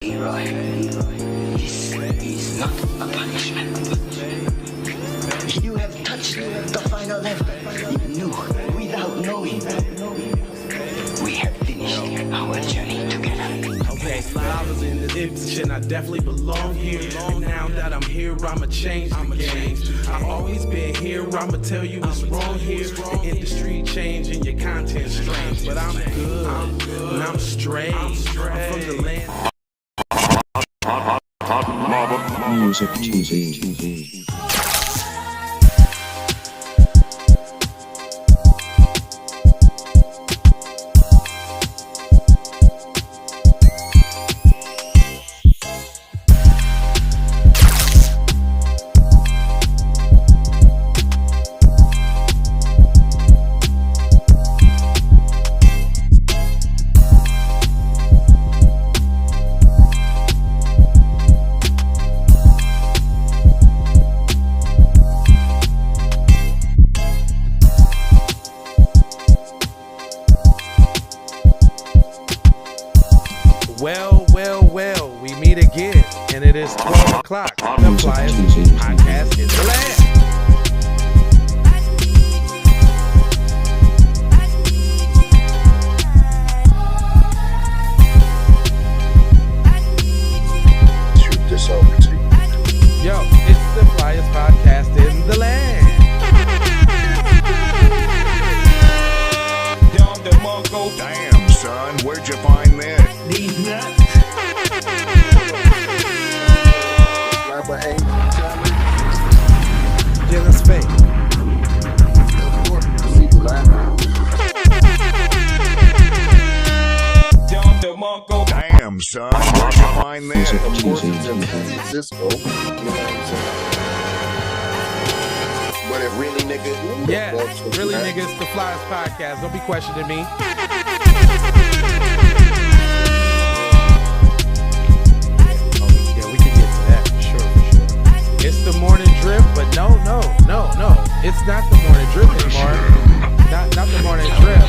Leroy, this is not a punishment. You have touched the final level. You knew without knowing. We have finished our journey together. Okay, I was in the shit and I definitely belong here. And now that I'm here, I'ma change the game. I've always been here, I'ma tell you what's wrong here. The industry changing, your content strange. But I'm good, and I'm straight. I'm from the land. Music TV. Well, we meet again, and it is 12 o'clock. The Flyers podcast in the land. Shoot this over to you. Yo, it's the Flyers podcast in the land. Damn, son, where'd you find this? These nuts. Jealous fake. Damn, son, where'd you find this? Music Of course, TV. it's in San Francisco. You know what I'm saying? But it really, nigga. Yeah, really, nigga, it's the Flyers podcast. Don't be questioning me. Yeah, we can get to that for sure. It's the morning drip, but no. It's not the morning drip anymore. Not the morning drip.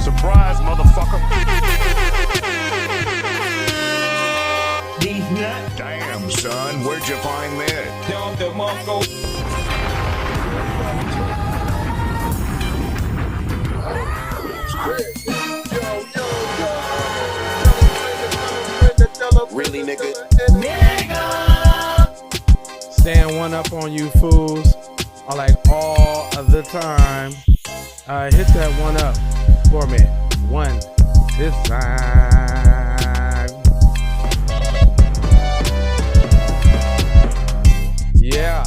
Surprise, motherfucker. These nuts. Damn, son, where'd you find this? Really, nigga? Staying one up on you fools like all of the time. Hit that one up for me. One this time. Yeah.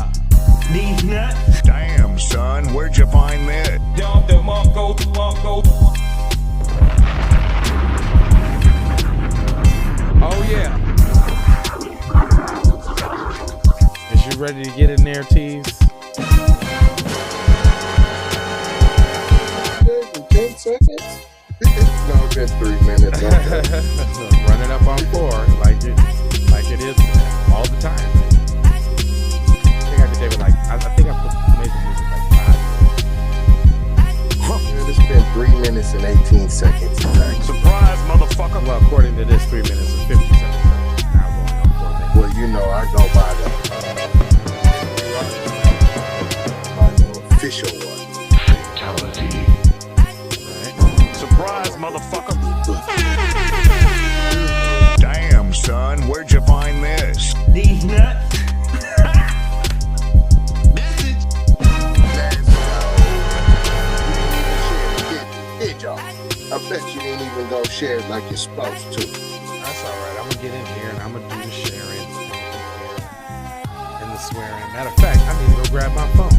These nuts. Damn, son, where'd you find this? Oh yeah. Is you ready to get in there, Tease? 10 seconds? No, it's been 3 minutes. Okay. Run it up on 4 like it is all the time. I think I did it like I think I made the music like 5 minutes. Man, it's been 3 minutes and 18 seconds. Surprise, motherfucker. Well, according to this, 3 minutes and 50 seconds. Now going on 4 minutes. Well, you know, I go by the official one. Surprise, motherfucker. Damn, son, where'd you find this? These nuts. Message. Did y'all? I bet you didn't even go share it like you're supposed to. That's all right. I'm gonna get in here and I'm gonna do the sharing and the swearing. Matter of fact, I need to go grab my phone.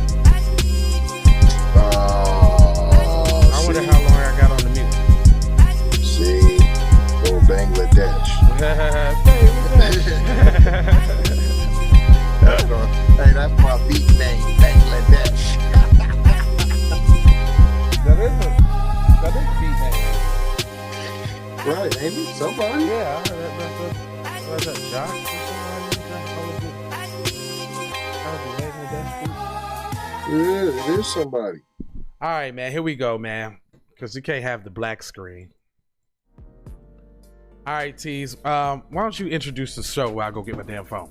I wonder how long I got on the music. See, go Bangladesh. Hey, that's my beat name, Bangladesh. That is beat name. Right, ain't it? Somebody? Yeah, that's a jock. Yeah, it is somebody. All right, man. Here we go, man. because you can't have the black screen. All right, Tease. Why don't you introduce the show while I go get my damn phone?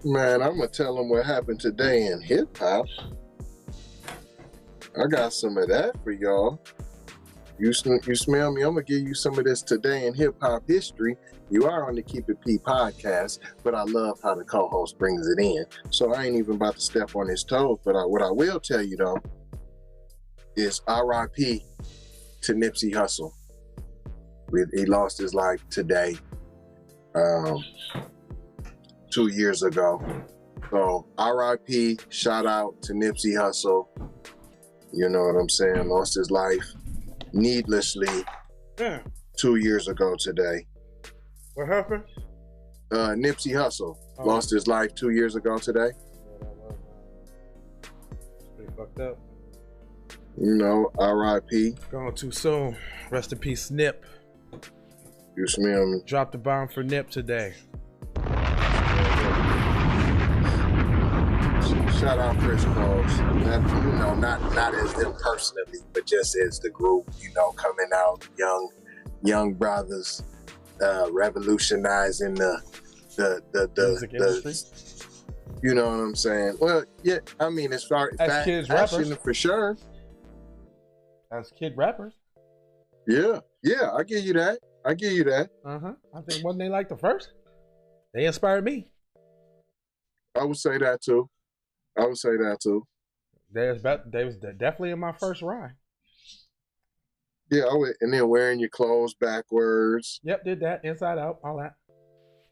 Man, I'm gonna tell them what happened today in hip hop. I got some of that for y'all. You smell me? I'm gonna give you some of this today in hip hop history. You are on the Keep It P podcast, but I love how the co-host brings it in. So I ain't even about to step on his toes. But what I will tell you though is R.I.P. to Nipsey Hussle. He lost his life today, 2 years ago. So R.I.P. Shout out to Nipsey Hussle. You know what I'm saying? Lost his life needlessly 2 years ago today. What happened? Nipsey Hussle lost his life 2 years ago today. Pretty fucked up. You know, R.I.P. Gone too soon. Rest in peace, Nip. You smell me? Dropped the bomb for Nip today. Shout out Chris Cross. Not as them personally, but just as the group, you know, coming out young brothers, revolutionizing the music industry. You know what I'm saying? Well, yeah, I mean, as far as kids rappers, for sure. As kid rappers. Yeah, I give you that. I think wasn't they like the first? They inspired me. I would say that too. They was definitely in my first rhyme. Yeah, and then wearing your clothes backwards. Yep, did that inside out, all that.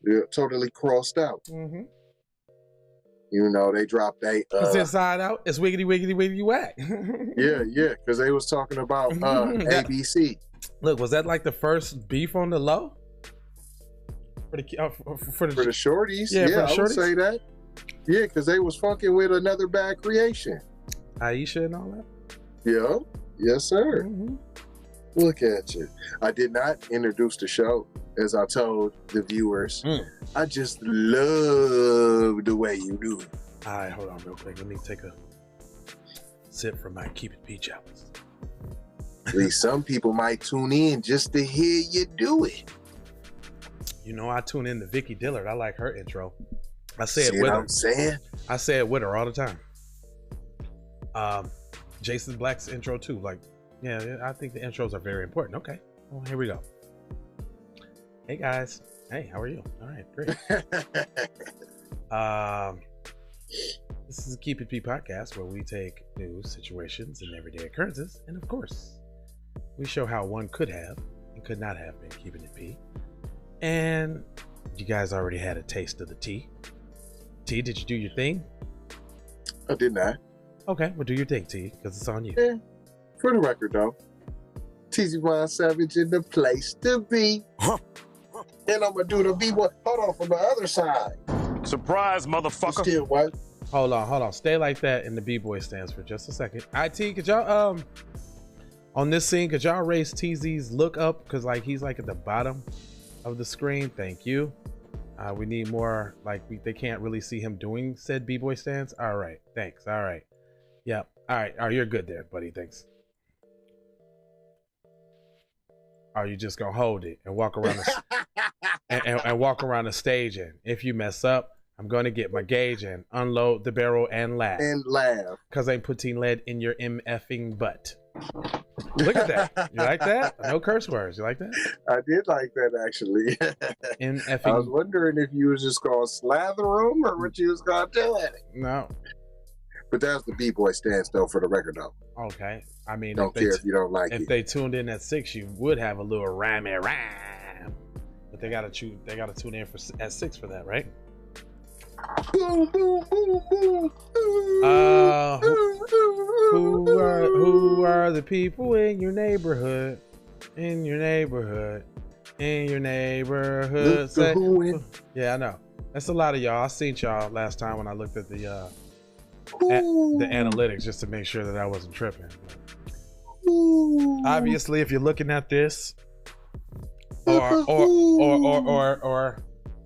Yeah, totally crossed out. Mm-hmm. You know, they dropped it's inside out. It's wiggity wiggity wiggity whack. yeah, because they was talking about ABC. Look, was that like the first beef on the low? For the shorties? Yeah, I would say that. Yeah, because they was funking with Another Bad Creation. Aisha and all that? Yeah. Yes, sir. Mm-hmm. Look at you. I did not introduce the show, as I told the viewers. I just love the way you do it. All right, hold on real quick. Let me take a sip from my Keep It P chalice. At least some people might tune in just to hear you do it. You know, I tune in to Vicky Dillard. I like her intro. I say it with her. I'm saying? I say it with her all the time. Jason Black's intro too. Like, yeah, I think the intros are very important. Okay, well, here we go. Hey guys. Hey, how are you? All right, great. This is a Keep It P podcast where we take news, situations, and everyday occurrences, and of course, we show how one could have and could not have been keeping it P. And you guys already had a taste of the tea. T, did you do your thing? I did not. Okay, well, do your thing, T, because it's on you. Yeah, for the record, though. TZY Savage in the place to be. And I'm going to do the B-boy. Hold on, from the other side. Surprise, motherfucker. Still what? Hold on. Stay like that, and the B-boy stands for just a second. IT, could y'all, on this scene, could y'all raise TZ's look up? Because, like, he's, like, at the bottom of the screen. Thank you. We need more, like, they can't really see him doing said B-boy stance. All right, thanks. All right. Yep. All right. Oh, you're good there, buddy. Thanks. Are you just gonna hold it and walk around the and walk around the stage? And if you mess up, I'm gonna get my gauge and unload the barrel and laugh. Cause I'm putting lead in your MFing butt. Look at that. You like that? No curse words. You like that? I did like that, actually. MFing. I was wondering if you was just gonna slather them or what you was gonna do it. No. But that's the B-boy stance, though, for the record, though. Okay. I mean, don't care if you don't like it. If they tuned in at 6, you would have a little rhyme. But they gotta tune in at 6 for that, right? Boom, boom, boom, boom. Who are the people in your neighborhood? In your neighborhood. Say, yeah, I know. That's a lot of y'all. I seen y'all last time when I looked at the analytics just to make sure that I wasn't tripping. Obviously, if you're looking at this, or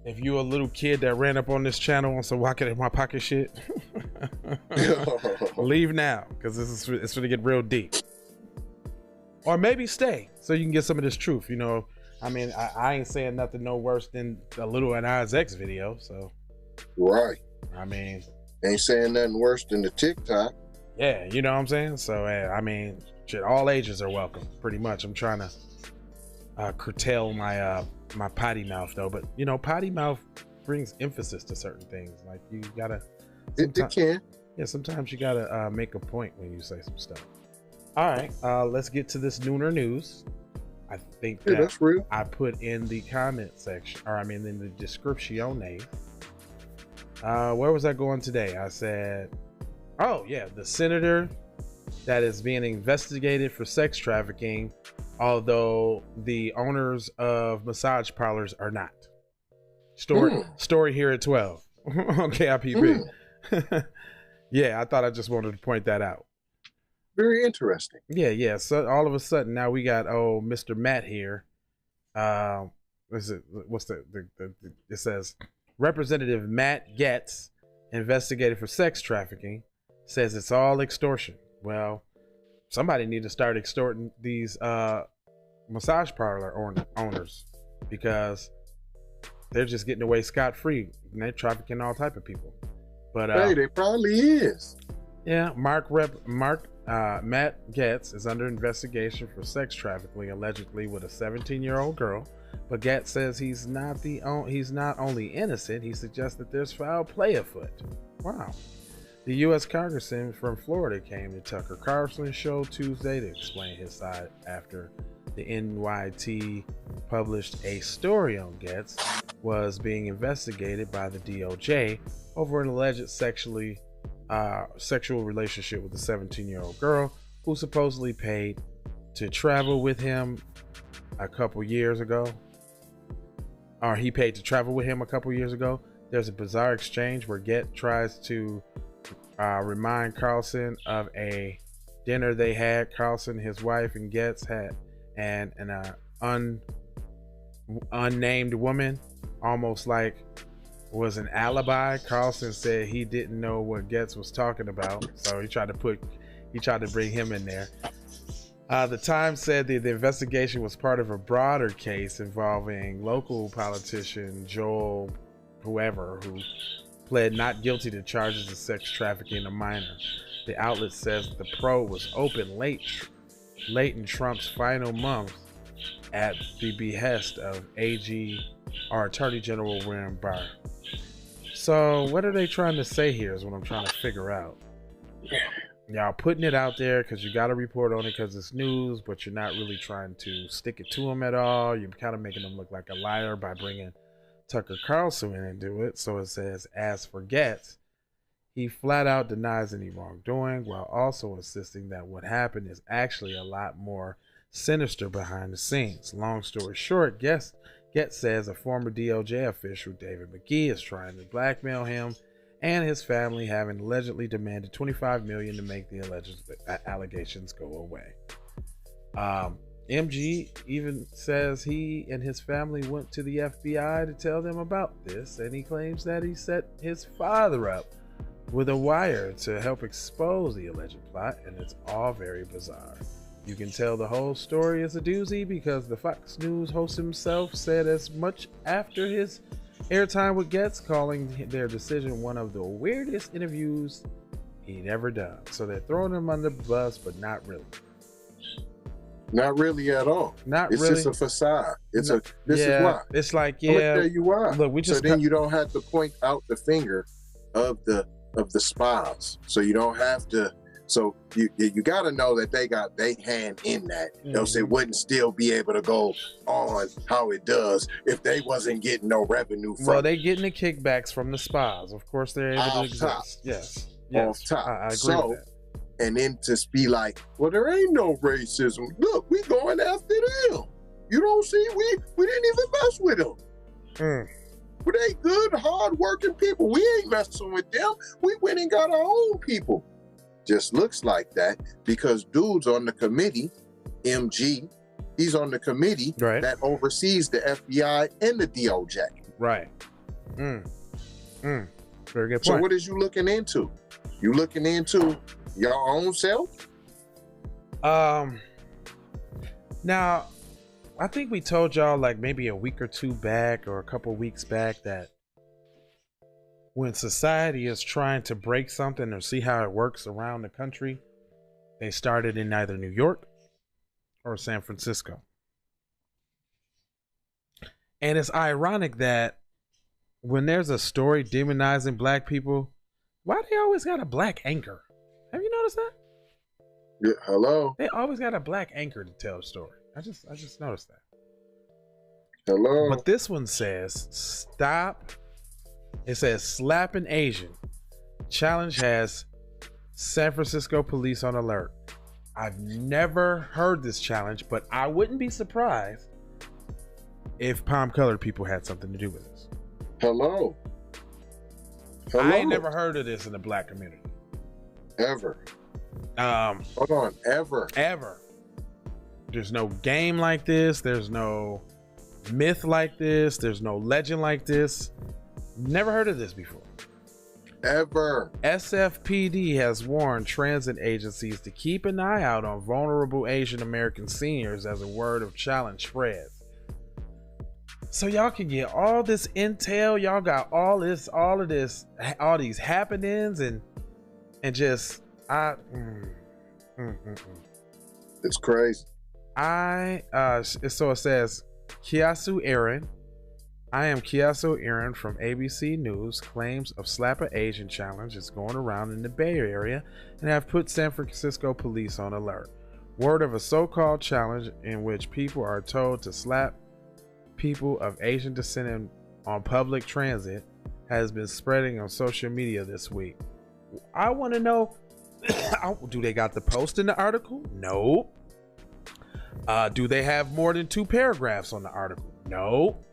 if you a little kid that ran up on this channel on some Rocket in My Pocket shit, leave now, because it's going to get real deep. or maybe stay so you can get some of this truth. You know, I mean, I ain't saying nothing no worse than a Little Nas X video. So, right. I mean, ain't saying nothing worse than the TikTok. Yeah, you know what I'm saying. So, I mean, shit, all ages are welcome. Pretty much. I'm trying to curtail my my potty mouth though, but you know, potty mouth brings emphasis to certain things. Like you gotta. It can. Yeah, sometimes you gotta make a point when you say some stuff. All right, let's get to this nooner news. I think that's real. I put in the comment section, or I mean in the description. Where was I going today? I said, oh yeah, the senator that is being investigated for sex trafficking, although the owners of massage parlors are not. Story here at 12 on KIPP. Yeah, I thought I just wanted to point that out. Very interesting. Yeah. So all of a sudden now we got Mr. Matt here. It says Representative Matt Getz, investigated for sex trafficking, says it's all extortion. Well, somebody need to start extorting these massage parlor owners, because they're just getting away scot-free and they're trafficking all type of people. But hey, they probably is. Yeah, Matt Getz is under investigation for sex trafficking, allegedly with a 17-year-old girl. But Getz says he's not only innocent, he suggests that there's foul play afoot. Wow. The U.S. Congressman from Florida came to Tucker Carlson's show Tuesday to explain his side after the NYT published a story on Getz was being investigated by the DOJ over an alleged sexual relationship with a 17-year-old girl who supposedly paid to travel with him a couple years ago. Or he paid to travel with him a couple years ago. There's a bizarre exchange where Getz tries to remind Carlson of a dinner they had. Carlson, his wife, and Getz had, and an unnamed woman, almost like was an alibi. Carlson said he didn't know what Getz was talking about, so he tried to bring him in there. The Times said that the investigation was part of a broader case involving local politician Joel whoever, who pled not guilty to charges of sex trafficking a minor. The outlet says the probe was open late in Trump's final month at the behest of Attorney General William Barr. So what are they trying to say here is what I'm trying to figure out. Y'all putting it out there because you got to report on it because it's news, but you're not really trying to stick it to them at all. You're kind of making them look like a liar by bringing Tucker Carlson in and do it. So it says, as for Getz, he flat out denies any wrongdoing while also insisting that what happened is actually a lot more sinister behind the scenes. Long story short, Getz says a former DOJ official, David McGee, is trying to blackmail him and his family, having allegedly demanded $25 million to make the alleged allegations go away. MG even says he and his family went to the FBI to tell them about this, and he claims that he set his father up with a wire to help expose the alleged plot, and it's all very bizarre. You can tell the whole story is a doozy because the Fox News host himself said as much after his airtime with Getz, calling their decision one of the weirdest interviews he'd ever done. So they're throwing him under the bus, but not really. Not really at all. It's just a facade. This is why. It's like, I'm gonna tell you why. Look, so then you don't have to point out the finger of the spies. So you don't have to. So you got to know that they got their hand in that. Else it wouldn't still be able to go on how it does if they wasn't getting no revenue from. Well, they getting the kickbacks from the spies. Of course, they're able to exist. Top. Yes. Off top. I agree with that. And then to be like, well, there ain't no racism. Look, we going after them. You don't see, we didn't even mess with them. But they good, hard-working people. We ain't messing with them. We went and got our own people. Just looks like that because dude's on the committee, MG, he's on the committee that oversees the FBI and the DOJ. Right. Very good point. So what is you looking into? You looking into your own self? Now, I think we told y'all like maybe a week or two back or a couple weeks back that when society is trying to break something or see how it works around the country, they started in either New York or San Francisco. And it's ironic that when there's a story demonizing black people, why they always got a black anchor? Have you noticed that? Yeah, hello. They always got a black anchor to tell a story. I just noticed that. Hello. But this one says stop. It says slapping Asian. Challenge has San Francisco police on alert. I've never heard this challenge, but I wouldn't be surprised if palm colored people had something to do with this. Hello. Hello. I ain't never heard of this in the black community. Ever. Hold on. Ever. There's no game like this. There's no myth like this. There's no legend like this. Never heard of this before. Ever. SFPD has warned transit agencies to keep an eye out on vulnerable Asian American seniors as a word of challenge spreads. So y'all can get all this intel. Y'all got all these happenings and just It's crazy. So it says Kiasu Aaron. I am Kiasu Aaron from ABC News. Claims of Slap a Asian challenge is going around in the Bay Area and have put San Francisco police on alert. Word of a so-called challenge in which people are told to slap people of Asian descent on public transit has been spreading on social media this week. I want to know, do they got the post in the article? No. Do they have more than 2 paragraphs on the article? No.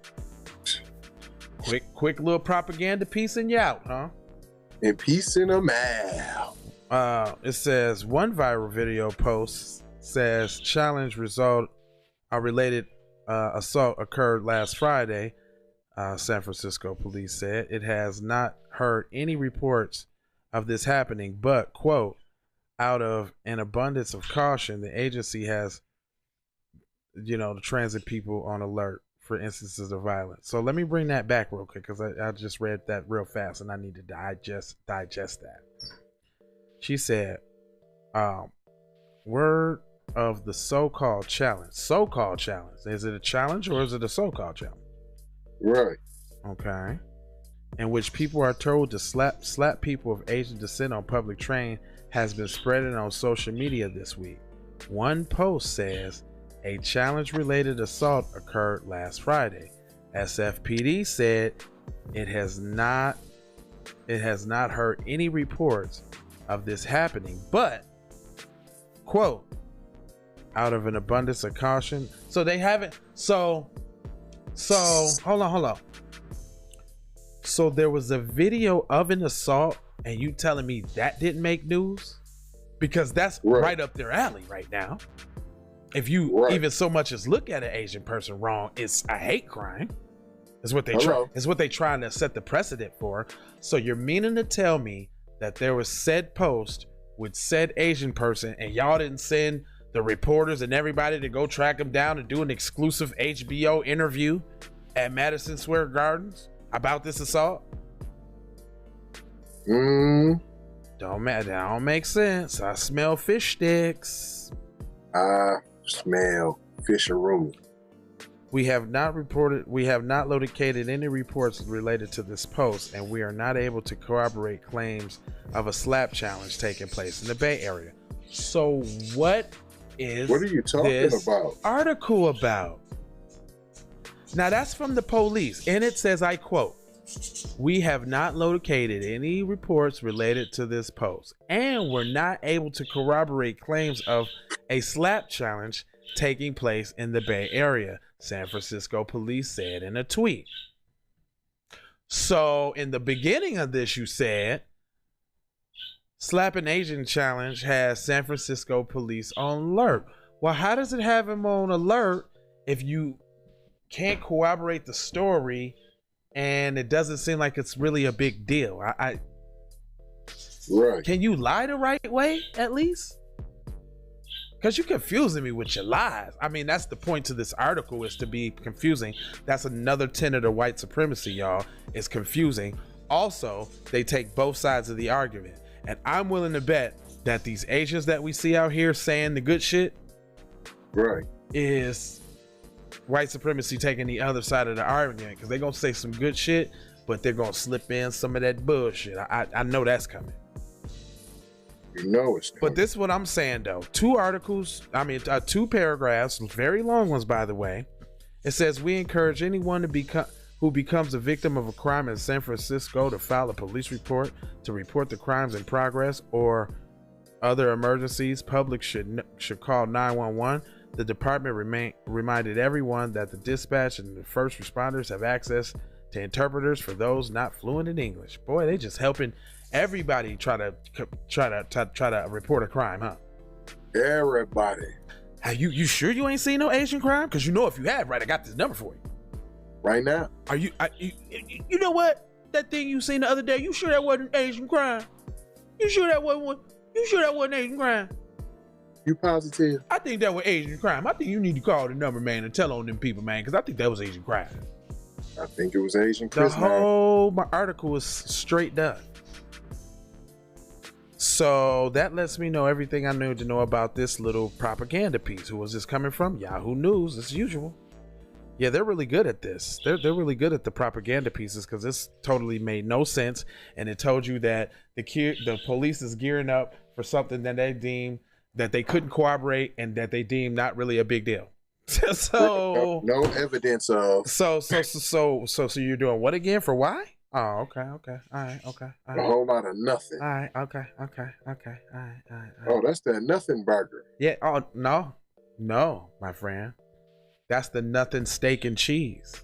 Quick little propaganda piece and you out, huh? And peace in a mouth. It says one viral video post says challenge result a related assault occurred last Friday. San Francisco police said it has not heard any reports of this happening, but quote, out of an abundance of caution, the agency has, the transit people on alert for instances of violence. So let me bring that back real quick because I just read that real fast and I need to digest that. She said, word of the so-called challenge. So-called challenge. Is it a challenge or is it a so-called challenge? Right. Okay. In which people are told to slap people of Asian descent on public train has been spreading on social media this week. One post says a challenge-related assault occurred last Friday. SFPD said it has not heard any reports of this happening, but quote, out of an abundance of caution. So they haven't. So hold on. So there was a video of an assault, and you telling me that didn't make news? Because that's right up their alley right now. If you even so much as look at an Asian person wrong, it's a hate crime. Is what they trying to set the precedent for. So you're meaning to tell me that there was said post with said Asian person, and y'all didn't send the reporters and everybody to go track them down and do an exclusive HBO interview at Madison Square Gardens about this assault? That don't make sense. I smell fish sticks. I smell fisheroonie. We have not located any reports related to this post, and we are not able to corroborate claims of a slap challenge taking place in the Bay Area. So what are you talking about? Article about? Now that's from the police, and it says, I quote, we have not located any reports related to this post, and we're not able to corroborate claims of a slap challenge taking place in the Bay Area, San Francisco police said in a tweet. So in the beginning of this, you said Slap an Asian challenge has San Francisco police on alert. Well, how does it have him on alert if you can't corroborate the story and it doesn't seem like it's really a big deal? Right. Can you lie the right way at least? Because you're confusing me with your lies. I mean, that's the point to this article, is to be confusing. That's another tenet of white supremacy, y'all. It's confusing. Also, they take both sides of the argument. And I'm willing to bet that these Asians that we see out here saying the good shit, right, is white supremacy taking the other side of the argument, because they're gonna say some good shit, but they're gonna slip in some of that bullshit. I know that's coming. You know it's coming. But this is what I'm saying though. Two paragraphs, very long ones by the way. It says, we encourage anyone who becomes a victim of a crime in San Francisco to file a police report, to report the crimes in progress or other emergencies. Public should call 911. The department reminded everyone that the dispatch and the first responders have access to interpreters for those not fluent in English. Boy, they just helping everybody try to report a crime, huh? Everybody. You sure you ain't seen no Asian crime? Because you know, if you have, right, I got this number for you right now. You know what? That thing you seen the other day, you sure that wasn't Asian crime? You sure that wasn't Asian crime? You positive? I think that was Asian crime. I think you need to call the number, man, and tell on them people, man, because I think that was Asian crime. I think it was Asian Chris. My article is straight done. So that lets me know everything I need to know about this little propaganda piece. Who was this coming from? Yahoo News, as usual. Yeah, they're really good at this. They're really good at the propaganda pieces, because this totally made no sense, and it told you that the police is gearing up for something that they deem that they couldn't corroborate and that they deem not really a big deal. So no evidence of. So you're doing what again? For why? Oh, okay, all right, okay. All right. A whole lot of nothing. All right, okay, all right. Oh, that's that nothing burger. Yeah. Oh no, my friend. That's the nothing steak and cheese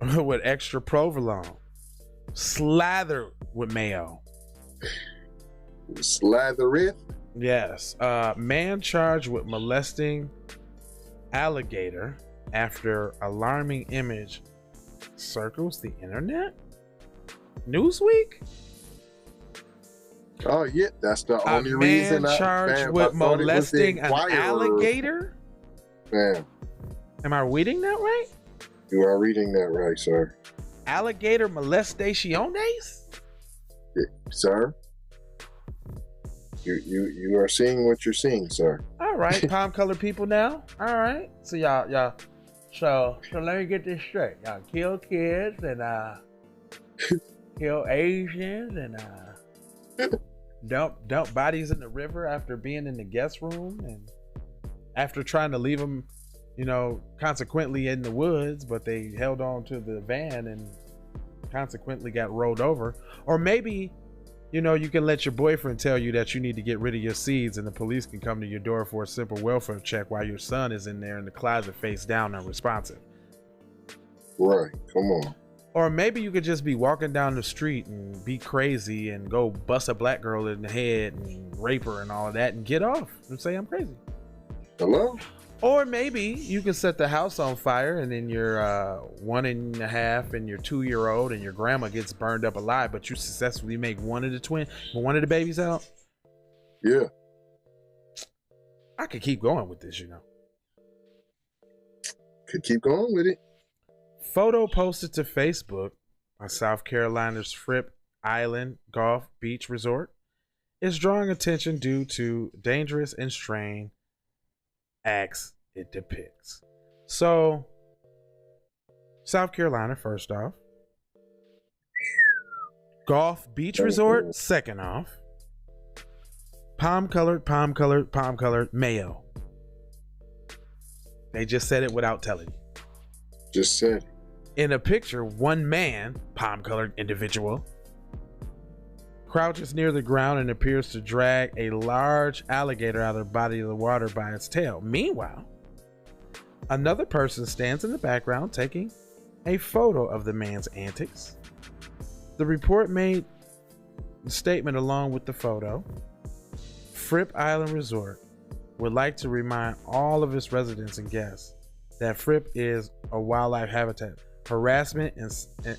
with extra provolone, slathered with mayo. Slathereth? Yes. Man charged with molesting alligator after alarming image circles the internet. Newsweek? Oh yeah, that's the only reason. Man charged with molesting an alligator? Man. Am I reading that right? You are reading that right, sir. Alligator molestaciones? Yeah, sir. You are seeing what you're seeing, sir. All right, palm colored people now. All right. So y'all so let me get this straight. Y'all kill kids and kill Asians and dump bodies in the river after being in the guest room and after trying to leave them, consequently in the woods, but they held on to the van and consequently got rolled over. Or maybe, you can let your boyfriend tell you that you need to get rid of your seeds and the police can come to your door for a simple welfare check while your son is in there in the closet face down unresponsive. Right, come on. Or maybe you could just be walking down the street and be crazy and go bust a black girl in the head and rape her and all of that and get off and say I'm crazy. Hello? Or maybe you can set the house on fire and then your 1.5 and your 2-year-old and your grandma gets burned up alive, but you successfully make one of the babies out. Yeah. I could keep going with this, Could keep going with it. Photo posted to Facebook by South Carolina's Fripp Island Golf Beach Resort is drawing attention due to dangerous and strange acts it depicts. So, South Carolina, first off. Golf Beach Resort, second off. Palm colored mayo. They just said it without telling you. Just said it. In a picture, one man, palm-colored individual, crouches near the ground and appears to drag a large alligator out of the body of the water by its tail. Meanwhile, another person stands in the background taking a photo of the man's antics. The report made a statement along with the photo. Fripp Island Resort would like to remind all of its residents and guests that Fripp is a wildlife habitat. Harassment,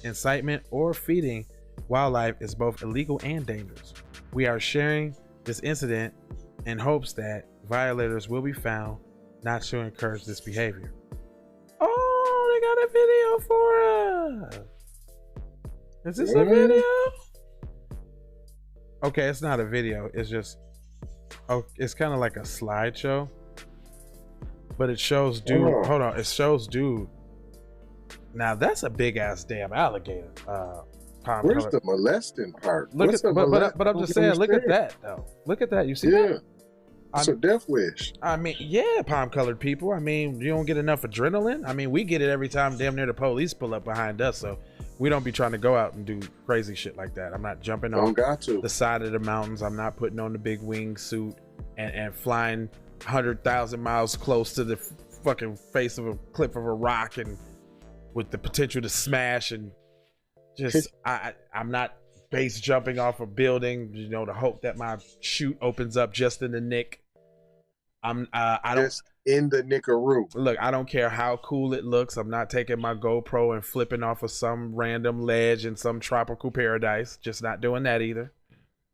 incitement, or feeding wildlife is both illegal and dangerous. We are sharing this incident in hopes that violators will be found not to encourage this behavior. Oh, they got a video for us. Is this a video? Okay, it's not a video. It's just, it's kind of like a slideshow, but it shows dude. Hold on, it shows dude. Now that's a big ass damn alligator. Where's the molesting part? Look at, but I'm just saying, look at that though. Look at that. You see that? It's a death wish. I mean, yeah, palm-colored people. I mean, you don't get enough adrenaline. I mean, we get it every time damn near the police pull up behind us, so we don't be trying to go out and do crazy shit like that. I'm not jumping on the side of the mountains. I'm not putting on the big wing suit and flying 100,000 miles close to the fucking face of a cliff of a rock and with the potential to smash and just I'm not base jumping off a building, you know, to hope that my chute opens up just in the nick. I don't just in the nickaroo. Look, I don't care how cool it looks. I'm not taking my GoPro and flipping off of some random ledge in some tropical paradise. Just not doing that either.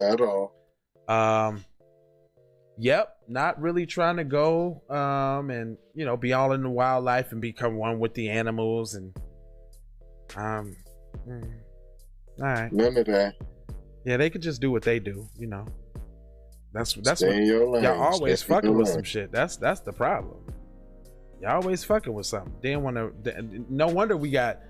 At all. Yep, not really trying to go and you know, be all in the wildlife and become one with the animals and all right. None of that. Yeah, they could just do what they do, you know. That's what y'all always fucking with some shit. That's the problem. Y'all always fucking with something. They didn't want to. No wonder we got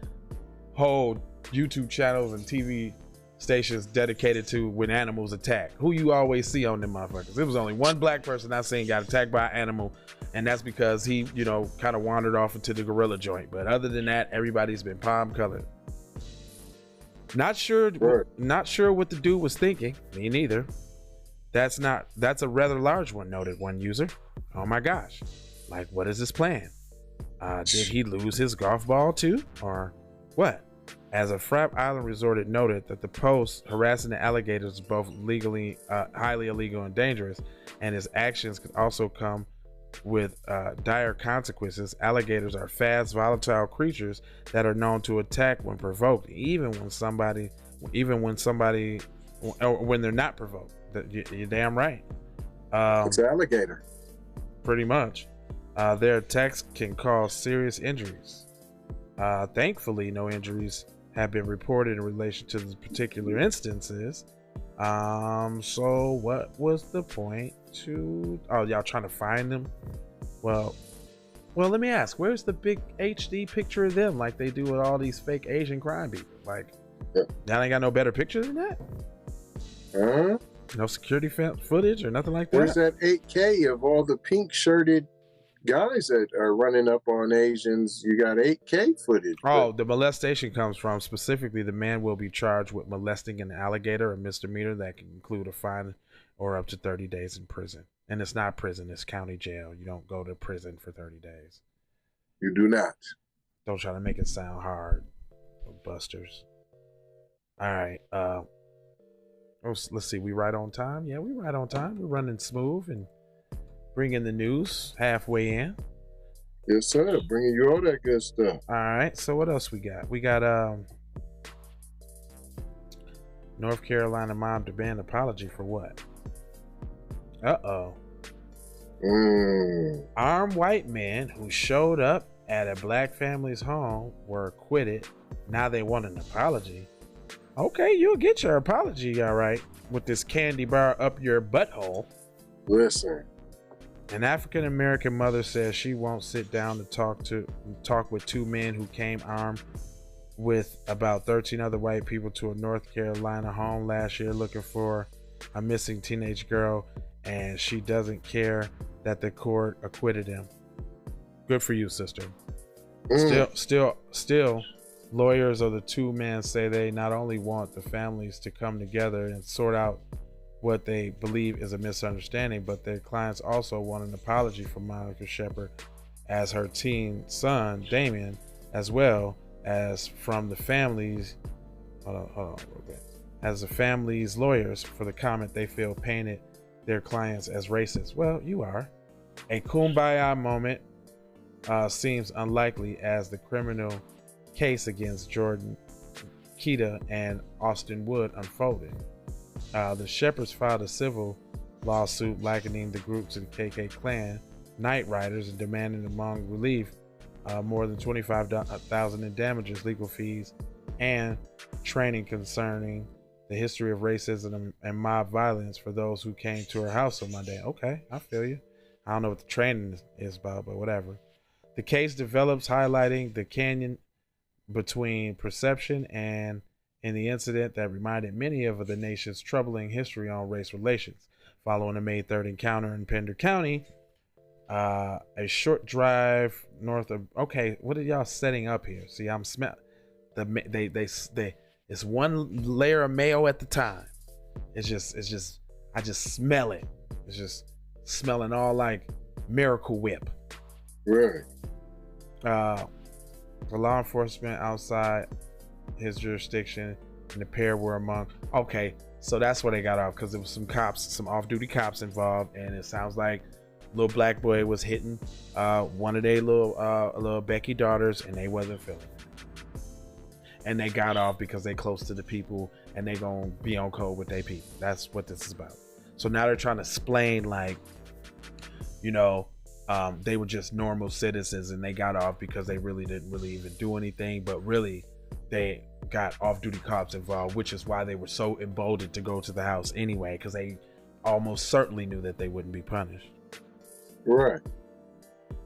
whole YouTube channels and TV stations dedicated to when animals attack. Who you always see on them motherfuckers? It was only one black person I seen got attacked by an animal, and that's because he, you know, kind of wandered off into the gorilla joint. But other than that, everybody's been palm colored. Not sure what the dude was thinking. Me neither. That's a rather large one, noted one user. Oh my gosh. Like, what is his plan? Did he lose his golf ball too? Or what? As a Frap Island resort noted that the post harassing the alligators is both legally highly illegal and dangerous, and his actions could also come with dire consequences. Alligators are fast, volatile creatures that are known to attack when provoked, even when they're not provoked. You're damn right. It's an alligator. Pretty much. Their attacks can cause serious injuries. Thankfully, no injuries have been reported in relation to the particular instances. So what was the point to... Oh, y'all trying to find them? Well, let me ask, where's the big HD picture of them like they do with all these fake Asian crime people? Like, y'all ain't got no better picture than that? Huh? No security footage or nothing like that? Where's that 8K of all the pink shirted guys that are running up on Asians? You got 8K footage. Oh, the molestation comes from specifically the man will be charged with molesting an alligator, a misdemeanor that can include a fine or up to 30 days in prison. And it's not prison, it's county jail. You don't go to prison for 30 days. You do not. Don't try to make it sound hard, busters. All right. Let's see. We right on time? Yeah, we right on time. We're running smooth and bringing the news halfway in. Yes, sir. Bringing you all that good stuff. All right. So what else we got? We got North Carolina mom demand apology for what? Uh-oh. Armed white men who showed up at a black family's home were acquitted. Now they want an apology. Okay, you'll get your apology, all right, with this candy bar up your butthole. Listen. An African-American mother says she won't sit down to talk with two men who came armed with about 13 other white people to a North Carolina home last year looking for a missing teenage girl, and she doesn't care that the court acquitted him. Good for you, sister. Still, lawyers of the two men say they not only want the families to come together and sort out what they believe is a misunderstanding, but their clients also want an apology from Monica Shepherd as her teen son, Damien, as well as from the families, as the family's lawyers for the comment they feel painted their clients as racist. Well, you are. A kumbaya moment seems unlikely as the criminal case against Jordan Keita and Austin Wood unfolded. The Shepherds filed a civil lawsuit likening the group to the KK Klan Night Riders and demanding among relief more than $25,000 in damages, legal fees, and training concerning the history of racism and mob violence for those who came to her house on Monday. Okay, I feel you. I don't know what the training is about, but whatever. The case develops highlighting the canyon between perception and in the incident that reminded many of the nation's troubling history on race relations. Following a May 3rd encounter in Pender County, a short drive north of. Okay, what are y'all setting up here? See, I'm smell. It's one layer of mayo at the time. I just smell it. It's just smelling all like Miracle Whip. Right. The law enforcement outside his jurisdiction and the pair were among. Okay, so that's where they got off, because there was some cops, some off-duty cops involved, and it sounds like little black boy was hitting one of their little Becky daughters, and they wasn't feeling it. And they got off because they close to the people and they gonna be on code with their people. That's what this is about. So now they're trying to explain, like, you know, they were just normal citizens and they got off because they really didn't even do anything, but really they got off-duty cops involved, which is why they were so emboldened to go to the house anyway, because they almost certainly knew that they wouldn't be punished. Right.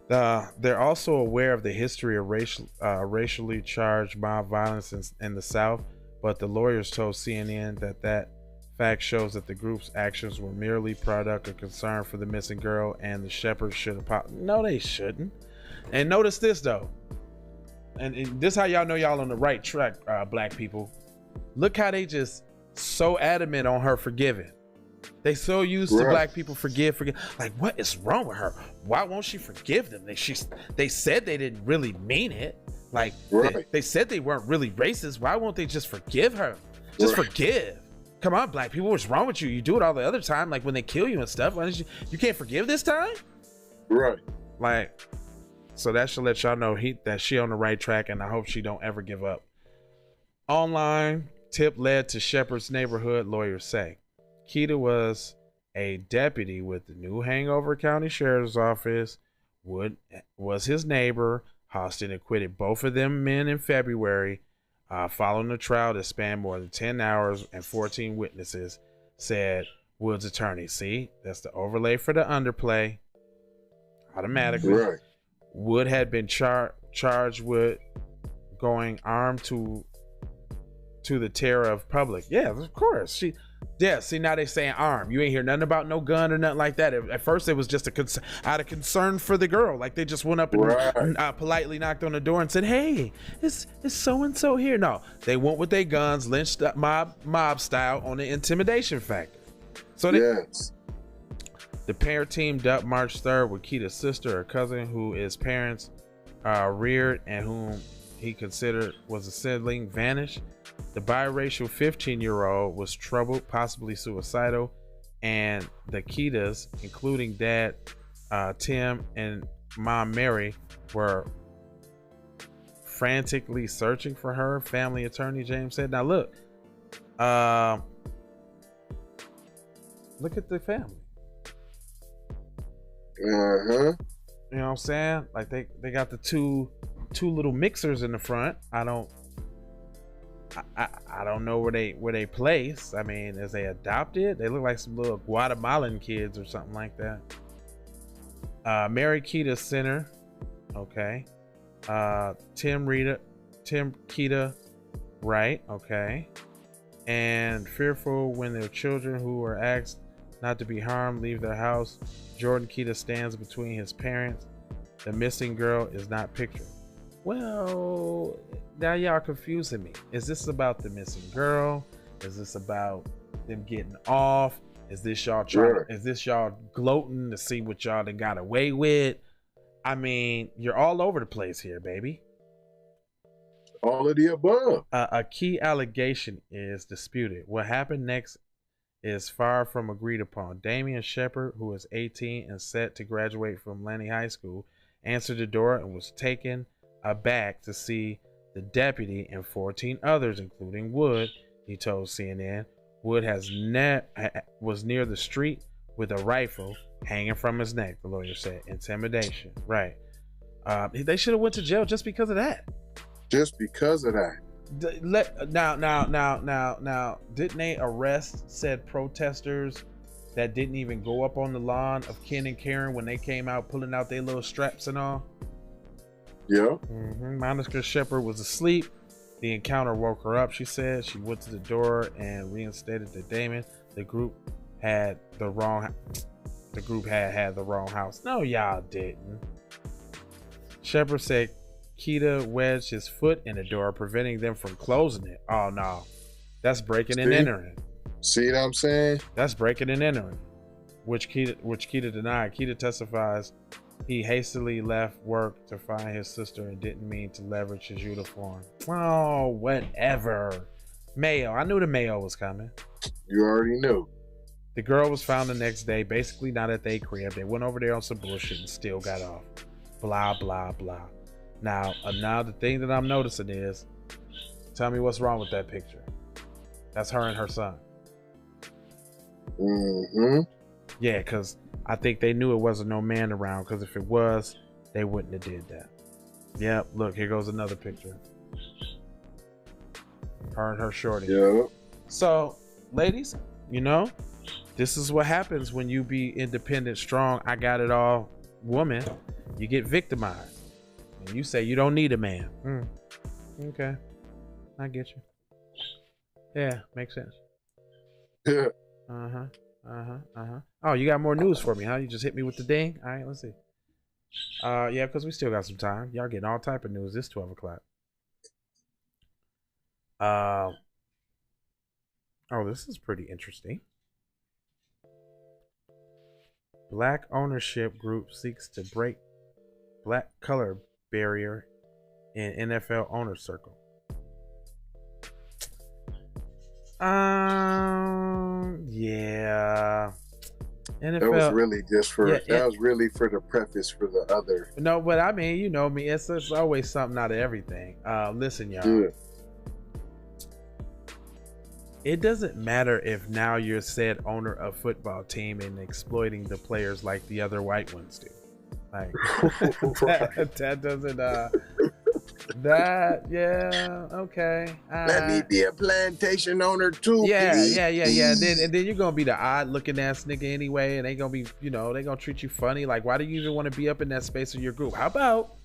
They're also aware of the history of racially charged mob violence in the South, but the lawyers told CNN that fact shows that the group's actions were merely product of concern for the missing girl, and the Shepherds should have. No, they shouldn't. And notice this though, and this is how y'all know y'all on the right track, black people. Look how they just so adamant on her forgiving. They so used to black people forgive. Like, what is wrong with her? Why won't she forgive them? They said they didn't really mean it. Like, they said they weren't really racist. Why won't they just forgive her? Just forgive. Come on, black people, what's wrong with you? You do it all the other time, like when they kill you and stuff. Why don't you can't forgive this time? Right. Like, so that should let y'all know that she on the right track, and I hope she don't ever give up. Online tip led to Shepherd's neighborhood, lawyers say. Keita was a deputy with the New Hangover County Sheriff's Office. Wood was his neighbor. Hostin acquitted both of them men in February, following a trial that spanned more than 10 hours and 14 witnesses, said Wood's attorney. See, that's the overlay for the underplay. Automatically. Right. Wood had been charged with going armed to the terror of public. Yeah, of course. See, now they saying armed. You ain't hear nothing about no gun or nothing like that. At first, it was just out of concern for the girl. Like, they just went up and politely knocked on the door and said, "Hey, is so-and-so here?" No, they went with their guns, lynched mob style on the intimidation factor. So the pair teamed up March 3rd with Keita's sister, or cousin, who his parents reared and whom he considered was a sibling, vanished. The biracial 15-year-old was troubled, possibly suicidal, and the Keitas, including dad Tim and mom Mary, were frantically searching for her, family attorney James said. Now look at the family. You know what I'm saying? Like, they got the two little mixers in the front. I don't know where they place. I mean, is they adopted? They look like some little Guatemalan kids or something like that. Mary Keita Center. Okay. Tim Keita, right? Okay. And fearful when their children who were asked not to be harmed leave their house, Jordan Keita stands between his parents. The missing girl is not pictured. Well, now y'all confusing me. Is this about the missing girl? Is this about them getting off? Is this y'all is this y'all gloating to see what y'all done got away with? I mean, you're all over the place here, baby. All of the above. A key allegation is disputed. What happened next is far from agreed upon. Damian Shepard, who is 18 and set to graduate from Laney High School, answered the door and was taken aback to see the deputy and 14 others, including Wood. He told CNN Wood was near the street with a rifle hanging from his neck, the lawyer said. Intimidation. Right. They should have went to jail just because of that. Just because of that. Now, didn't they arrest said protesters that didn't even go up on the lawn of Ken and Karen when they came out pulling out their little straps and all? Yeah. Monica Shepherd was asleep. The encounter woke her up, she said. She went to the door and reinstated that Damon. The group had the wrong house. No, y'all didn't. Shepherd said Keita wedged his foot in the door, preventing them from closing it. Oh no, that's breaking and entering. See what I'm saying? That's breaking and entering, which Keita denied. Keita testifies he hastily left work to find his sister and didn't mean to leverage his uniform. Oh, whatever. Mayo. I knew the mayo was coming. You already knew. The girl was found the next day, basically not at their crib. They went over there on some bullshit and still got off. Blah, blah, blah. Now the thing that I'm noticing is, tell me what's wrong with that picture. That's her and her son. Yeah, because I think they knew it wasn't no man around, because if it was, they wouldn't have did that. Yep, look, here goes another picture. Her and her shorty. Yeah. So, ladies, you know, this is what happens when you be independent, strong, I got it all woman. You get victimized. And you say you don't need a man. Okay. I get you. Yeah, makes sense. Yeah. Oh, you got more news for me, huh? You just hit me with the ding? All right, let's see. Yeah, because we still got some time. Y'all getting all type of news. It's 12 o'clock. Oh, this is pretty interesting. Black ownership group seeks to break black color barrier in NFL owner circle. Yeah. NFL, that was really just for that was really for the preface for the other. No, but I mean, you know me, it's always something out of everything. Listen, y'all. Yeah. It doesn't matter if now you're said owner of football team and exploiting the players like the other white ones do. Like that doesn't okay. Let me be a plantation owner too. Yeah. please. And then you're gonna be the odd looking ass nigga anyway, and they gonna be, they gonna treat you funny. Like, why do you even want to be up in that space of your group? How about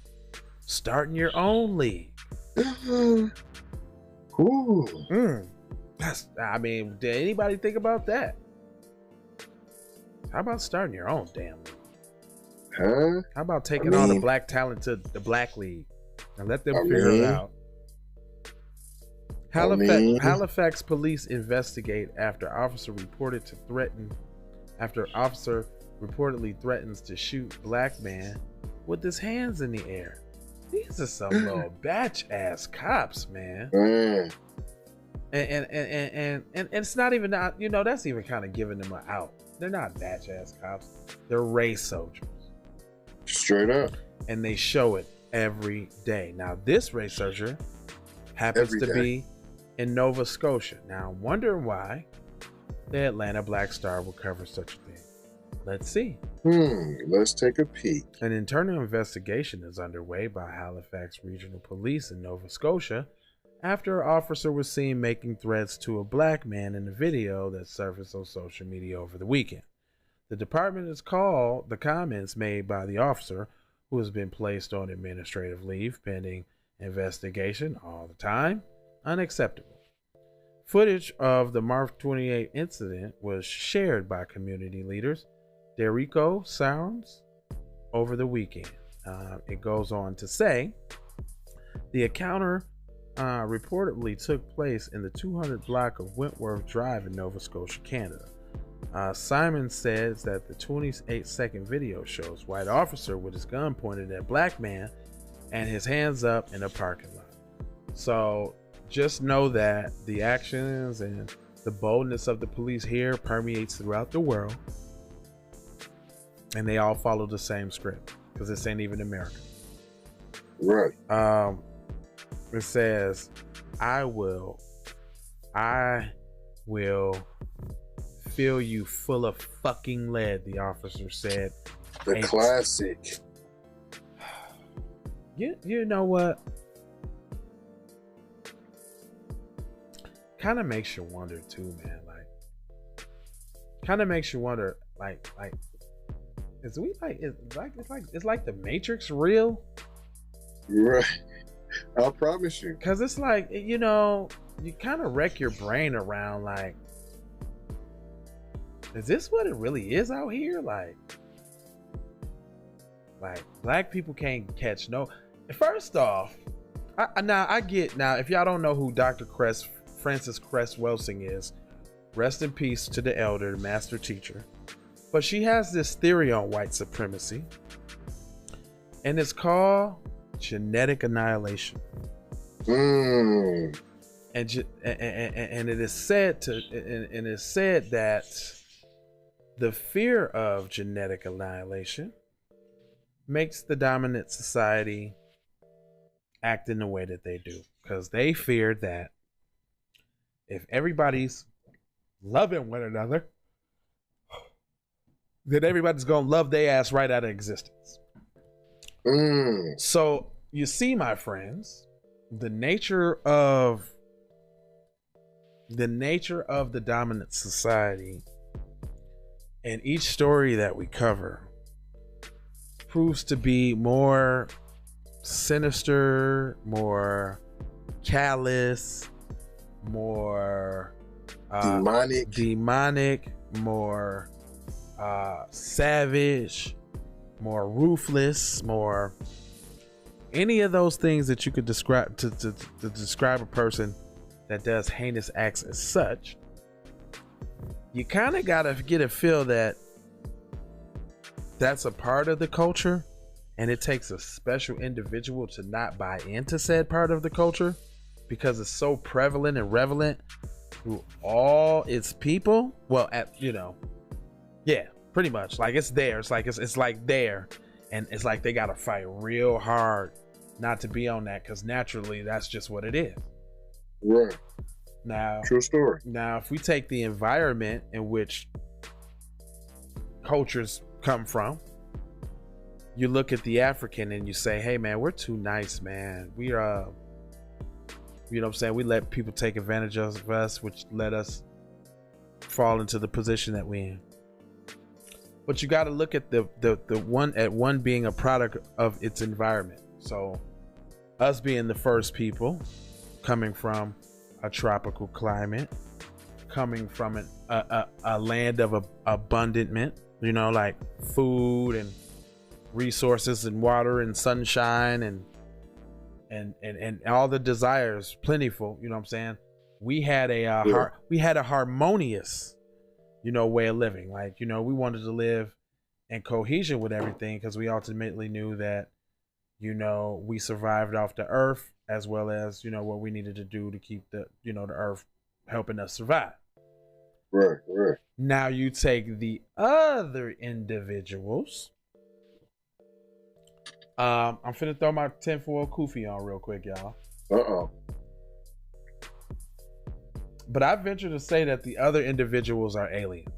starting your own league? Ooh. Did anybody think about that? How about starting your own damn league? Huh? How about taking all the black talent to the black league and let them figure it out? Halifax police investigate after officer reportedly threatens to shoot black man with his hands in the air. These are some little batch ass cops, man. And it's not even that's even kind of giving them an out. They're not batch ass cops. They're race soldiers. Straight up. And they show it every day. Now this race soldier happens to be in Nova Scotia. Now I'm wondering why the Atlanta Black Star will cover such a thing. Let's see. Let's take a peek. An internal investigation is underway by Halifax Regional Police in Nova Scotia after an officer was seen making threats to a black man in a video that surfaced on social media over the weekend. The department has called the comments made by the officer, who has been placed on administrative leave pending investigation all the time, unacceptable. Footage of the March 28 incident was shared by community leaders Derico Sounds over the weekend. It goes on to say the encounter reportedly took place in the 200 block of Wentworth Drive in Nova Scotia, Canada. Simon says that the 28-second video shows white officer with his gun pointed at black man and his hands up in a parking lot. So just know that the actions and the boldness of the police here permeates throughout the world, and they all follow the same script because this ain't even America. Right. It says, I will fill you full of fucking lead, the officer said. The classic. You know what? Kind of makes you wonder too, man. Like, kind of makes you wonder, like, it's like the Matrix real? Right. I promise you. Cause it's like, you know, you kind of wreck your brain around like, is this what it really is out here? Like black people can't catch no. First off, I get now. If y'all don't know who Dr. Frances Cress Welsing is, rest in peace to the elder, master teacher. But she has this theory on white supremacy, and it's called genetic annihilation. Mm. And it is said that the fear of genetic annihilation makes the dominant society act in the way that they do, because they fear that if everybody's loving one another, then everybody's gonna love their ass right out of existence. So you see, my friends, the nature of the dominant society, and each story that we cover proves to be more sinister, more callous, more demonic, more savage, more ruthless, more any of those things that you could describe to describe a person that does heinous acts as such. You kind of gotta get a feel that that's a part of the culture, and it takes a special individual to not buy into said part of the culture, because it's so prevalent and relevant through all its people. Well, yeah, pretty much. Like, it's there. It's like there, and it's like they gotta fight real hard not to be on that, because naturally that's just what it is. Right. Now, true story. Now, if we take the environment in which cultures come from, you look at the African and you say, hey man, we're too nice, man. We are, you know what I'm saying? We let people take advantage of us, which let us fall into the position that we're in. But you got to look at the one being a product of its environment. So us being the first people, coming from a tropical climate, coming from a land of abundantment, you know, like food and resources and water and sunshine and all the desires plentiful, you know what I'm saying? We had a harmonious, you know, way of living. Like, you know, we wanted to live in cohesion with everything, because we ultimately knew that, you know, we survived off the earth, as well as, you know, what we needed to do to keep the, you know, the earth helping us survive. Right. Now you take the other individuals. I'm finna throw my tinfoil kufi on real quick, y'all. But I venture to say that the other individuals are aliens.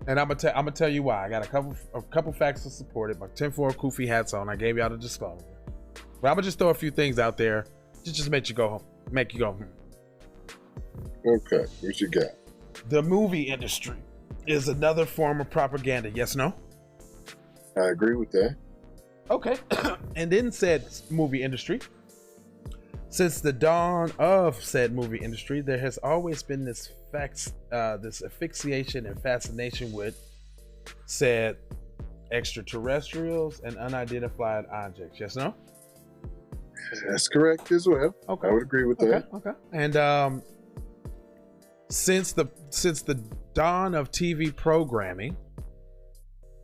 And I'm gonna tell you why. I got a couple facts to support it. My tinfoil kufi hat's on. I gave y'all the disclosure. But I'm gonna just throw a few things out there just make you go home. Okay, what you got? The movie industry is another form of propaganda. Yes, no? I agree with that. Okay. And then said movie industry. Since the dawn of said movie industry, there has always been this asphyxiation and fascination with said extraterrestrials and unidentified objects. Yes, no? That's correct as well. Okay. I would agree with that. Okay. And since the dawn of TV programming,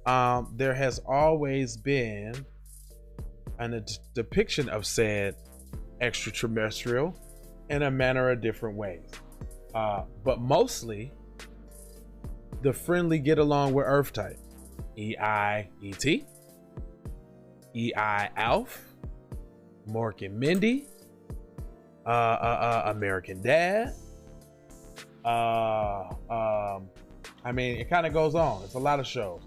there has always been a depiction of said extraterrestrial in a manner of different ways, but mostly the friendly get along with Earth type. EI-ET, EI-ALF, Mork and Mindy, American Dad, I mean, it kind of goes on. It's a lot of shows.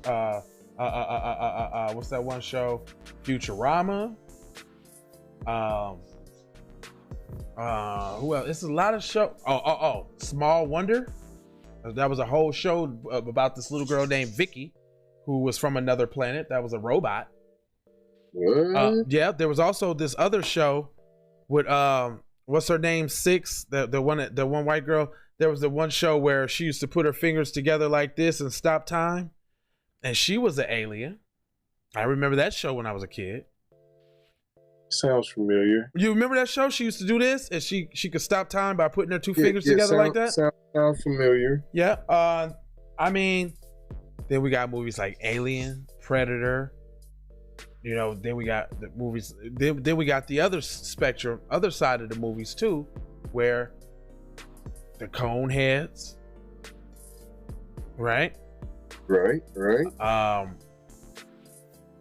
What's that one show? Futurama. Who else? It's a lot of shows. Small Wonder. That was a whole show about this little girl named Vicky, who was from another planet. That was a robot. Yeah, there was also this other show with what's her name? Six. The one white girl. There was the one show where she used to put her fingers together like this and stop time, and she was an alien. I remember that show when I was a kid. Sounds familiar. You remember that show? She used to do this, and she could stop time by putting her two fingers together like that. Sounds familiar. Yeah. I mean, then we got movies like Alien, Predator. You know, then we got the movies. Then we got the other spectrum, other side of the movies too, where the cone heads. Right.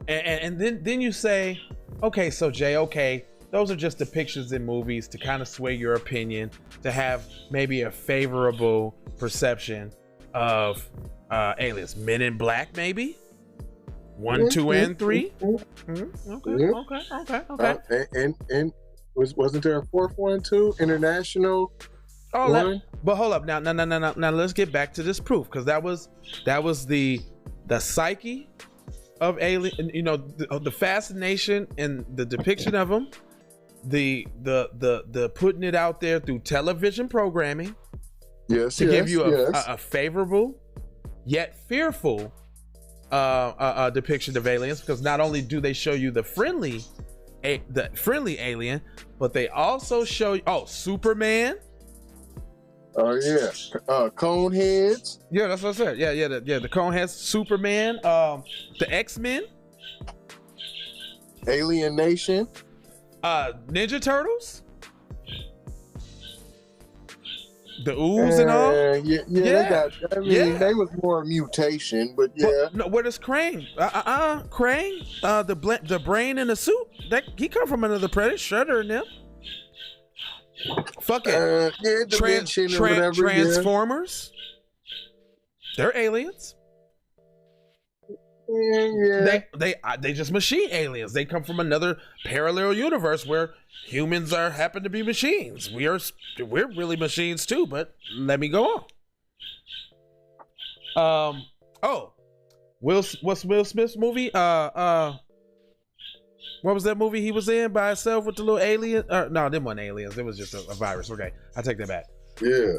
And then you say, okay, so Jay, okay, those are just depictions in movies to kind of sway your opinion, to have maybe a favorable perception of aliens. Men in Black, maybe 1, 2, and 3. Okay. And wasn't there a fourth one too? International. Oh, but hold up now. Let's get back to this proof, because that was the psyche of alien. You know, the fascination and the depiction of them, the putting it out there through television programming. Yes, to give you a favorable yet fearful depiction of aliens, because not only do they show you the friendly alien, but they also show you Superman. Oh yeah, cone heads. Yeah, that's what I said. Yeah, the cone heads, Superman, the X-Men, Alien Nation, Ninja Turtles, the ooze and all. They was more mutation, but yeah. No, what is Krang? Krang, the brain in the suit. That he come from another planet, Shredder and them. Fuck it. Transformers. They're aliens. Yeah. They just machine aliens. They come from another parallel universe where humans happen to be machines. We're really machines too, but let me go on. What's Will Smith's movie? What was that movie he was in by himself with the little alien? No, them weren't aliens. It was just a virus. Okay, I take that back. Yeah.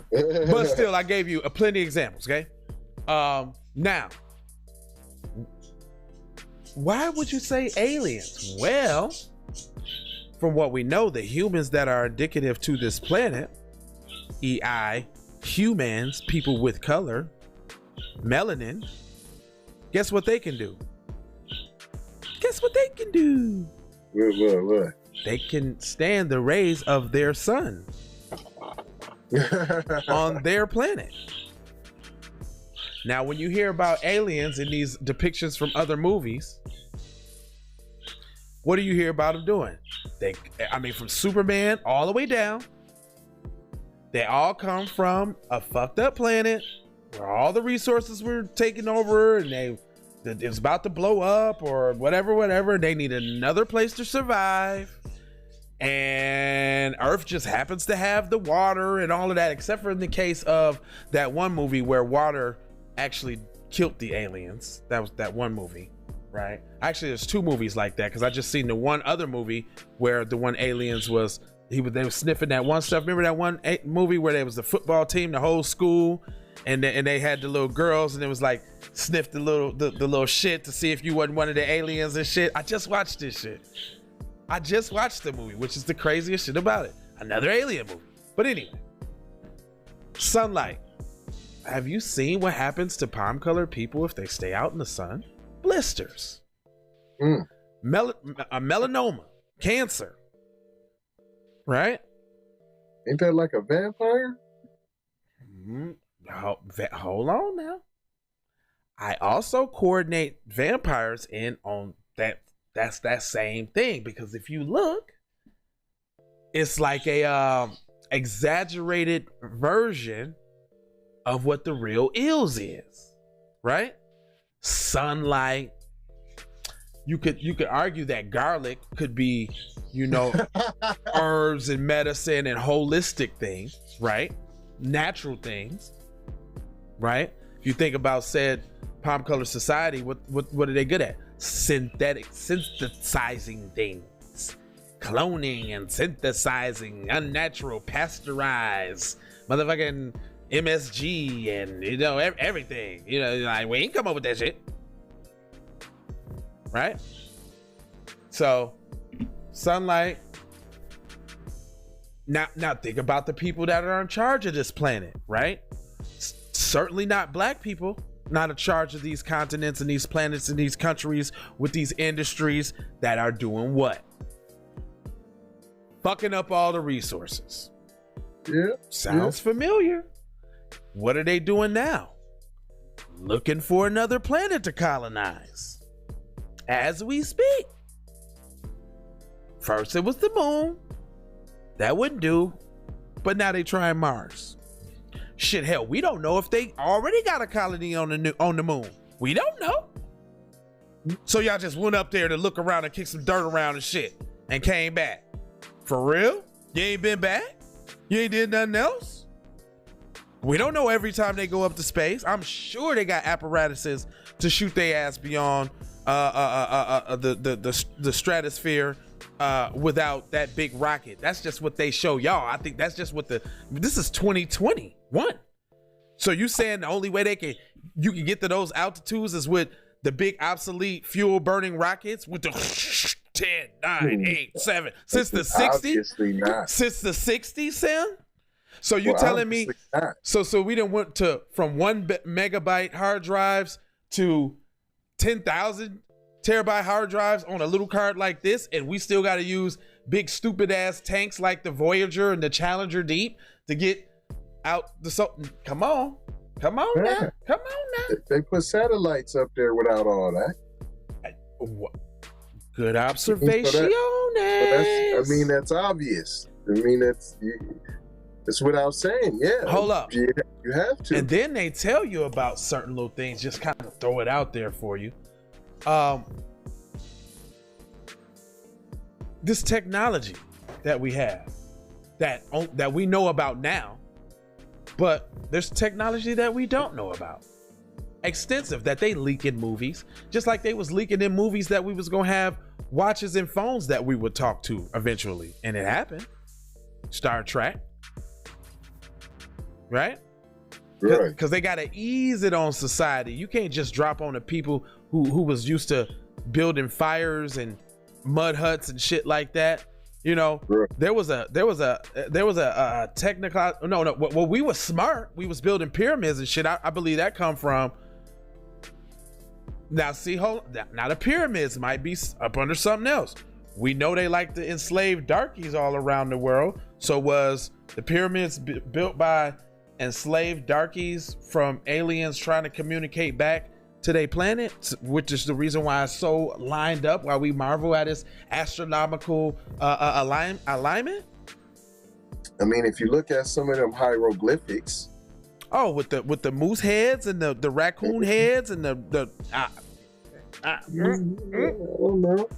But still, I gave you plenty of examples. Okay. Now, why would you say aliens? Well, from what we know, the humans that are indicative to this planet, EI, humans, people with color, melanin, guess what they can do? What? They can stand the rays of their sun on their planet. Now, when you hear about aliens in these depictions from other movies, what do you hear about them doing? From Superman all the way down, they all come from a fucked up planet where all the resources were taken over and it was about to blow up or whatever. They need another place to survive. And Earth just happens to have the water and all of that, except for in the case of that one movie where water actually killed the aliens. That was that one movie, right? Actually, there's two movies like that, because I just seen the one other movie where the one aliens they were sniffing that one stuff. Remember that one movie where there was the football team, the whole school, and they had the little girls, and it was like sniff the little shit to see if you wasn't one of the aliens and shit. I just watched this shit. I just watched the movie, which is the craziest shit about it. Another alien movie. But anyway, sunlight. Have you seen what happens to palm-colored people if they stay out in the sun? Blisters. Melanoma. Cancer. Right? Ain't that like a vampire? Hold on now. I also coordinate vampires in on that. That's that same thing, because if you look, it's like a exaggerated version of what the real ills is, right? Sunlight. You could argue that garlic could be, herbs and medicine and holistic things, right? Natural things, right? If you think about said palm color society, what are they good at? Synthesizing things, cloning and synthesizing unnatural, pasteurized, motherfucking MSG and everything. Like we ain't come up with that shit, right? So sunlight. Now think about the people that are in charge of this planet, right? Certainly not black people, not in charge of these continents and these planets and these countries with these industries that are doing what? Fucking up all the resources. Yeah. Sounds familiar. What are they doing now? Looking for another planet to colonize. As we speak. First it was the moon. That wouldn't do. But now they trying Mars. Shit, hell, we don't know if they already got a colony on the moon. We don't know. So y'all just went up there to look around and kick some dirt around and shit and came back. For real? You ain't been back? You ain't did nothing else? We don't know every time they go up to space. I'm sure they got apparatuses to shoot their ass beyond the stratosphere without that big rocket. That's just what they show y'all. I think that's just what this is 2021. So you saying the only way you can get to those altitudes is with the big obsolete fuel burning rockets with the 10, 9, 8, 7 since the 60s? Since the 60s, Sam? So you telling me so we done went from 1 megabyte hard drives to 10,000 terabyte hard drives on a little card like this, and we still got to use big stupid ass tanks like the Voyager and the Challenger Deep to get out the come on now. They put satellites up there without all that. Good observation. That's obvious. That's without saying. Yeah. Hold up. You have to. And then they tell you about certain little things, just kind of throw it out there for you. This technology that we have that we know about now, but there's technology that we don't know about. Extensive that they leak in movies, just like they was leaking in movies that we was gonna have watches and phones that we would talk to eventually, and it happened. Star Trek, right? Because they gotta ease it on society. You can't just drop on the people who was used to building fires and mud huts and shit like that. There was a technical well, we was smart. We was building pyramids and shit. I believe that come from. Now see, now the pyramids might be up under something else. We know they like to enslave darkies all around the world. So was the pyramids built by enslaved darkies from aliens trying to communicate back to their planet, which is the reason why it's so lined up, why we marvel at its astronomical alignment? I mean, if you look at some of them hieroglyphics. Oh, with the moose heads and the raccoon heads and I don't know.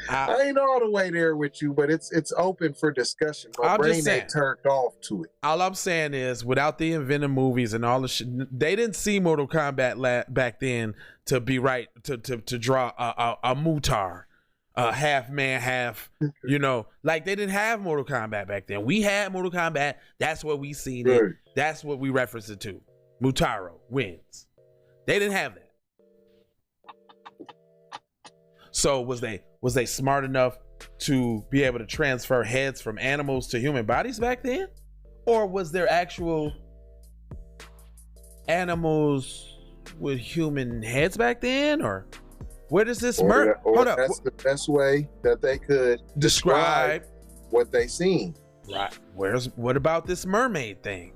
I ain't all the way there with you, but it's open for discussion. My brain ain't turned off to it. All I'm saying is, without the inventive movies and all the shit, they didn't see Mortal Kombat back then to be right to draw a Mutar, half man, half. Like they didn't have Mortal Kombat back then. We had Mortal Kombat. That's what we seen it. That's what we referenced it to. Mutaro wins. They didn't have that. So was they smart enough to be able to transfer heads from animals to human bodies back then? Or was there actual animals with human heads back then? Or where does this Hold up. That's the best way that they could describe what they seen. Right. What about this mermaid thing?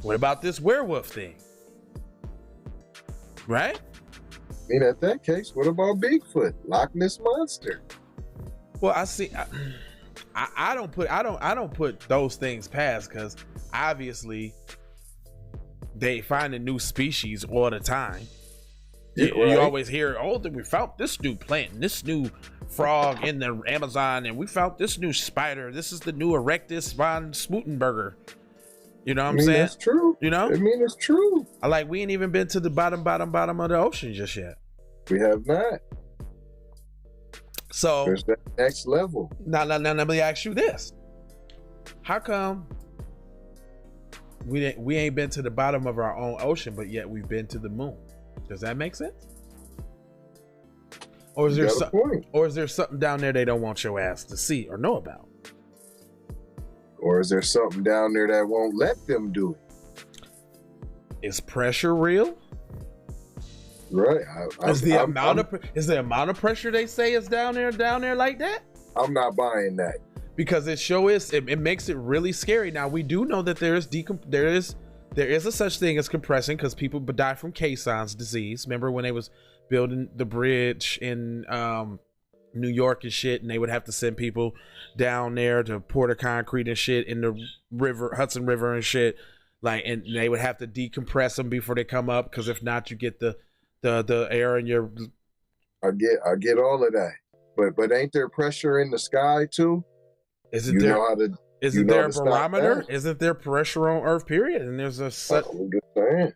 What about this werewolf thing? Right? I mean, at that case, what about Bigfoot, Loch Ness Monster? Well, I see. I don't put those things past, because obviously they find a new species all the time. Yeah, You right. always hear, oh, we found this new plant, and this new frog in the Amazon, and we found this new spider. This is the new Erectus von Smutenberger. You know what I'm saying? That's true. You know? I mean, it's true. We ain't even been to the bottom of the ocean just yet. We have not. So There's that next level. now let me ask you this. How come we ain't been to the bottom of our own ocean, but yet we've been to the moon? Does that make sense? Or is there something down there they don't want your ass to see or know about? Or is there something down there that won't let them do it? Is pressure real? Right. Is the amount of pressure they say is down there like that? I'm not buying that. Because it makes it really scary. Now we do know that there is a such thing as compressing, because people die from caisson's disease. Remember when they was building the bridge in New York and shit, and they would have to send people down there to pour the concrete and shit in the Hudson River and shit, and they would have to decompress them before they come up, because if not, you get the air in your. I get all of that, but ain't there pressure in the sky too? Isn't there a barometer? Isn't there pressure on Earth? Period. And there's a such. I'm just saying.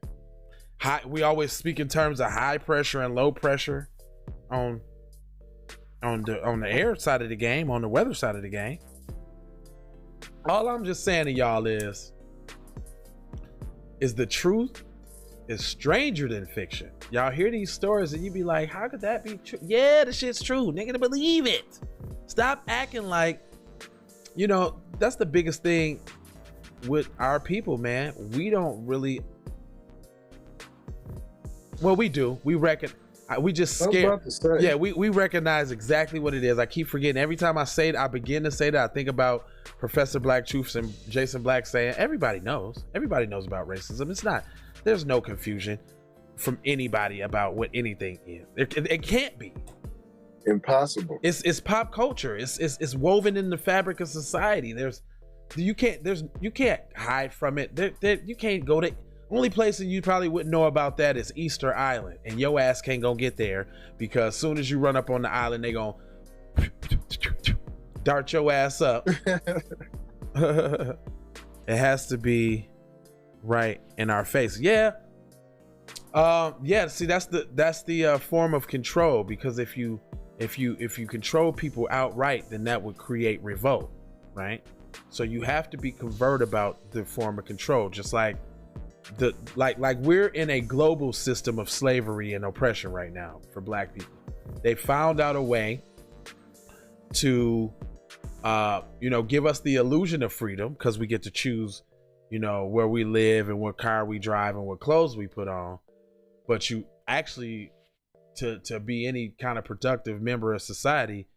High. We always speak in terms of high pressure and low pressure on the air side of the game, on the weather side of the game. All I'm just saying to y'all is the truth is stranger than fiction. Y'all hear these stories and you be like, how could that be true? Yeah, the shit's true. Nigga, believe it. Stop acting like, that's the biggest thing with our people, man. We don't really. Well, we do. We reckon. We just scared. Yeah, we recognize exactly what it is. I keep forgetting. Every time I say it, I begin to say that, I think about Professor Black Truths and Jason Black saying, everybody knows about racism. It's not, there's no confusion from anybody about what anything is. It can't be. Impossible. It's pop culture. It's woven in the fabric of society. You can't hide from it. You can't go to. Only place that you probably wouldn't know about that is Easter Island, and your ass can't go get there, because as soon as you run up on the island, they gonna dart your ass up. It has to be right in our face. Yeah. See, that's the form of control, because if you control people outright, then that would create revolt, right? So you have to be covert about the form of control, just like we're in a global system of slavery and oppression right now for Black people. They found out a way to give us the illusion of freedom, because we get to choose where we live and what car we drive and what clothes we put on. But you actually, to be any kind of productive member of society,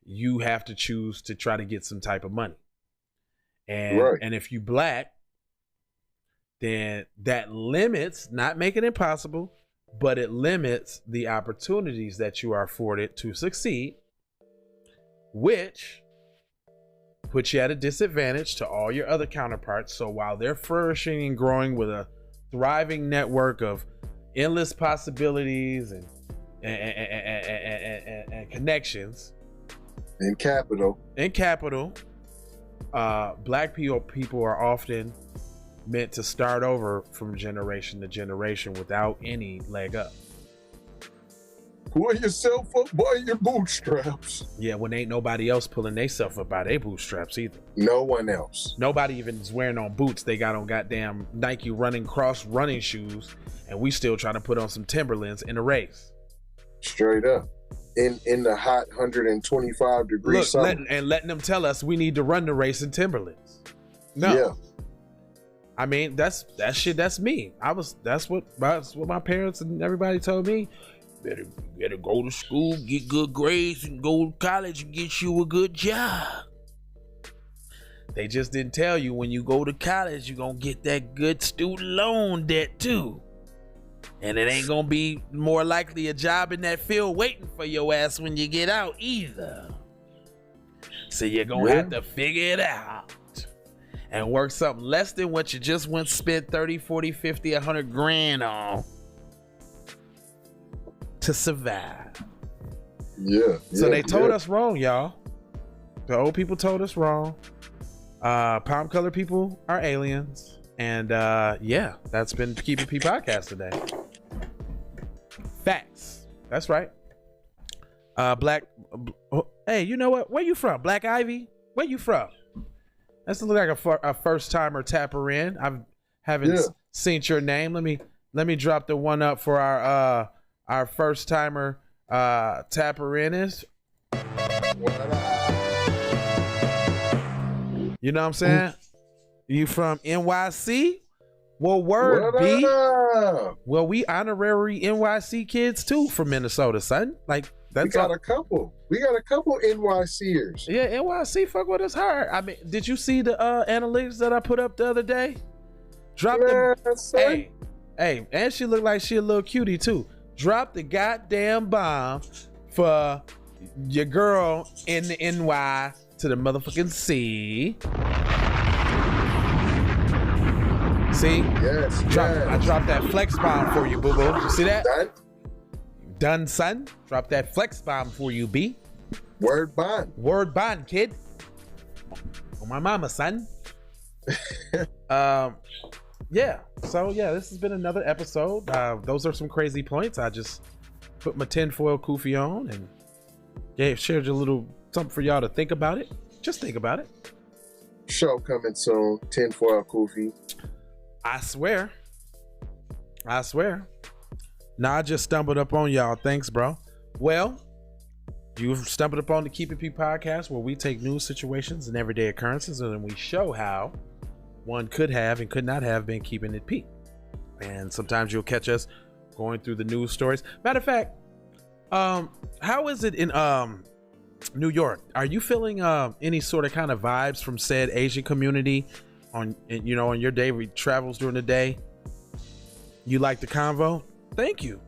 you have to choose to try to get some type of money. And if you Black, then that limits, not making it possible, but it limits the opportunities that you are afforded to succeed, which puts you at a disadvantage to all your other counterparts. So while they're flourishing and growing with a thriving network of endless possibilities and connections and capital, Black people are often meant to start over from generation to generation without any leg up. Pull yourself up by your bootstraps. Yeah, when ain't nobody else pulling themselves up by their bootstraps either. No one else. Nobody even is wearing on boots. They got on goddamn Nike running shoes, and we still trying to put on some Timberlands in a race. Straight up. In the hot 125 degree summer. Letting them tell us we need to run the race in Timberlands. No. Yeah. I mean, that's me. That's what my parents and everybody told me. Better go to school, get good grades, and go to college and get you a good job. They just didn't tell you when you go to college, you're gonna get that good student loan debt too. And it ain't gonna be more likely a job in that field waiting for your ass when you get out either. So you're gonna have to figure it out. and work something less than what you just went spent 30, 40, 50, 100 grand on to survive. Yeah. So they told us wrong, y'all. The old people told us wrong. Palm colored people are aliens. And yeah, that's been Keep It P podcast today. Facts. That's right. Hey, you know what? Where you from? Black Ivy? Where you from? That's look like a first timer tapper in. I haven't seen your name. Let me drop the one up for our first timer tapper in is. You know what I'm saying? You from NYC? Well, word B. Well, we honorary NYC kids too from Minnesota, son. Like that's we got a couple. We got a couple NYCers. Yeah, NYC fuck with us hard. I mean, did you see the analytics that I put up the other day? Drop them. Hey, and she looked like she a little cutie too. Drop the goddamn bomb for your girl in the NY to the motherfucking C. See? Yes. I dropped that flex bomb for you, boo boo. You see that? Done, son. Drop that flex bomb for you, B. Word bond. Word bond, kid. On my mama, son. Yeah. So yeah, this has been another episode. Those are some crazy points. I just put my tinfoil kufi on and shared a little something for y'all to think about it. Just think about it. Show coming soon. Tinfoil kufi. I swear. Nah, I just stumbled up on y'all. Thanks, bro. Well, you've stumbled upon the Keep It P podcast, where we take news situations and everyday occurrences and then we show how one could have and could not have been keeping it P. And sometimes you'll catch us going through the news stories. Matter of fact, how is it in New York? Are you feeling any sort of kind of vibes from said Asian community on your daily travels during the day? You like the convo? Thank you.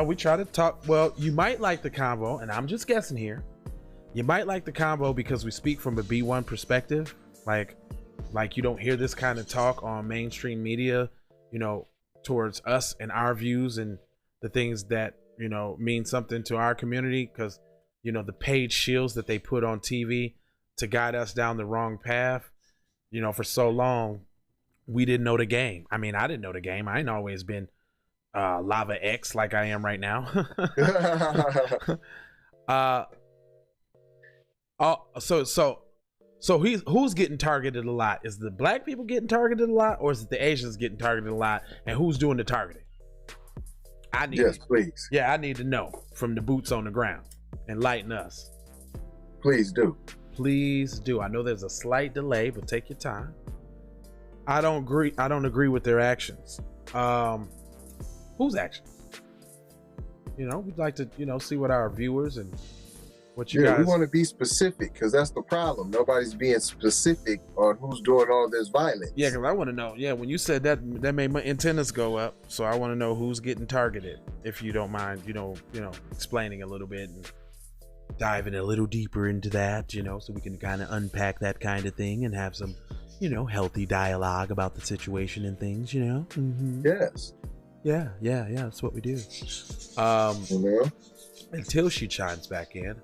We try to talk. Well, you might like the convo, and I'm just guessing here. You might like the convo because we speak from a B1 perspective. Like you don't hear this kind of talk on mainstream media, towards us and our views and the things that, mean something to our community, because, the paid shields that they put on TV to guide us down the wrong path. For so long, we didn't know the game. I mean, I didn't know the game. I ain't always been Lava X like I am right now. So who's getting targeted a lot? Is the black people getting targeted a lot, or is it the Asians getting targeted a lot? And who's doing the targeting? Yes, please. Yeah, I need to know from the boots on the ground. Enlighten us. Please do. Please do. I know there's a slight delay, but take your time. I don't agree with their actions. Whose actions? We'd like to, see what our viewers and what you guys. We want to be specific, because that's the problem. Nobody's being specific on who's doing all this violence. Yeah, because I want to know. Yeah, when you said that made my antennas go up. So I want to know who's getting targeted. If you don't mind, explaining a little bit and diving a little deeper into that, so we can kind of unpack that kind of thing and have some, healthy dialogue about the situation and things, Mm-hmm. Yes. Yeah, that's what we do. Until she chimes back in.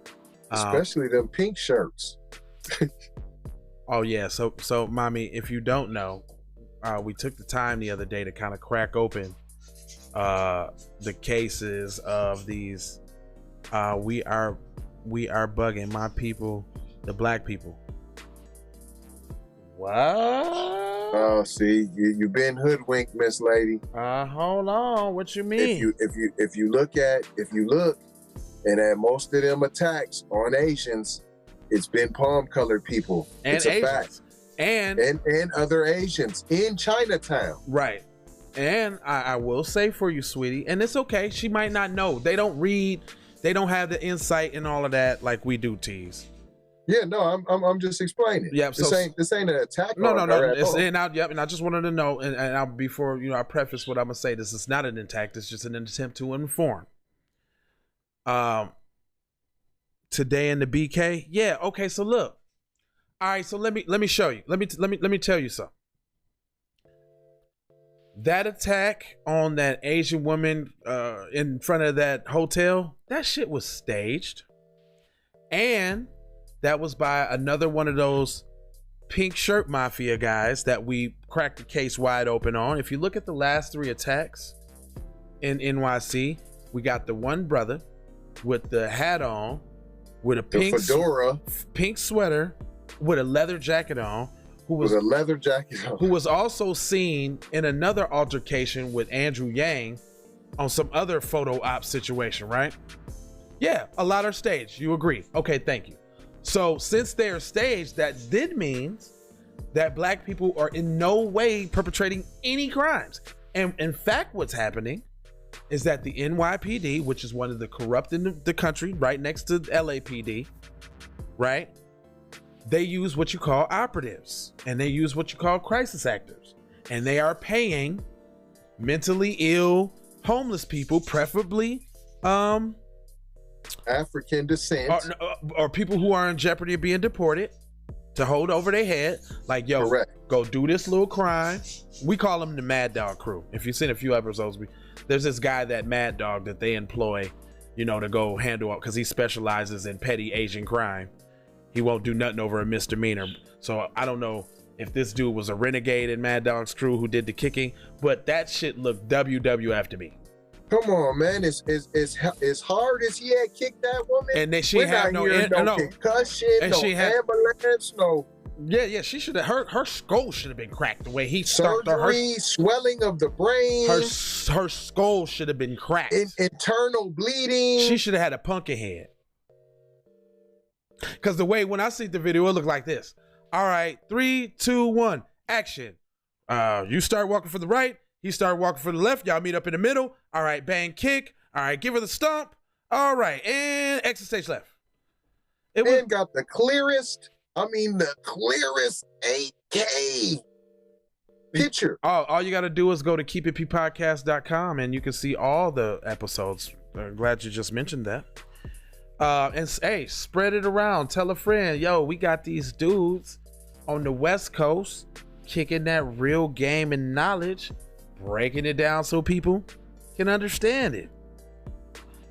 Especially them pink shirts. Oh yeah, so mommy, if you don't know, we took the time the other day to kind of crack open the cases of these we are bugging my people, the black people. What? Oh, see, you've been hoodwinked, Miss Lady. Hold on. What you mean? If you look, and at most of them attacks on Asians, it's been palm-colored people. And it's a Asians. fact. And other Asians in Chinatown. Right. And I will say for you, sweetie, and it's okay. She might not know. They don't read. They don't have the insight and all of that like we do, Tease. Yeah, no, I'm just explaining. Yeah, this ain't an attack. No. And I just wanted to know, and before I preface what I'm gonna say, this is not an attack. It's just an attempt to inform. Today in the BK, yeah, okay. So look, All right, so let me show you. Let me tell you something. That attack on that Asian woman in front of that hotel, that shit was staged. And that was by another one of those pink shirt mafia guys that we cracked the case wide open on. If you look at the last 3 attacks in NYC, we got the one brother with the hat on, with a pink fedora, pink sweater, with a leather jacket on, who was also seen in another altercation with Andrew Yang on some other photo op situation, right? Yeah, a lot are staged. You agree? Okay, thank you. So since they are staged, that did means that black people are in no way perpetrating any crimes. And in fact, what's happening is that the NYPD, which is one of the corrupt in the country, right next to LAPD, right? They use what you call operatives, and they use what you call crisis actors, and they are paying mentally ill, homeless people, preferably African descent, or people who are in jeopardy of being deported, to hold over their head, like, yo, correct, go do this little crime. We call them the Mad Dog crew. If you've seen a few episodes, there's this guy, that Mad Dog, that they employ, you know, to go handle up, because he specializes in petty Asian crime. He won't do nothing over a misdemeanor. So I don't know if this dude was a renegade in Mad Dog's crew who did the kicking, but that shit looked WWF to me. Come on, man! As hard as he had kicked that woman, and then she had no concussion, and no ambulance, no. Yeah, she should have. Her skull should have been cracked the way he surgery, her swelling of the brain. Her skull should have been cracked. Internal bleeding. She should have had a pumpkin head. Because the way, when I see the video, it looked like this. All right, 3, 2, 1, action. You start walking for the right. He started walking for the left. Y'all meet up in the middle. All right, bang, kick. All right, give her the stomp. All right, and exit stage left. And got the clearest 8K picture. All you got to do is go to keepitppodcast.com and you can see all the episodes. I'm glad you just mentioned that. And hey, spread it around. Tell a friend, yo, we got these dudes on the West Coast kicking that real game and knowledge, breaking it down so people can understand it.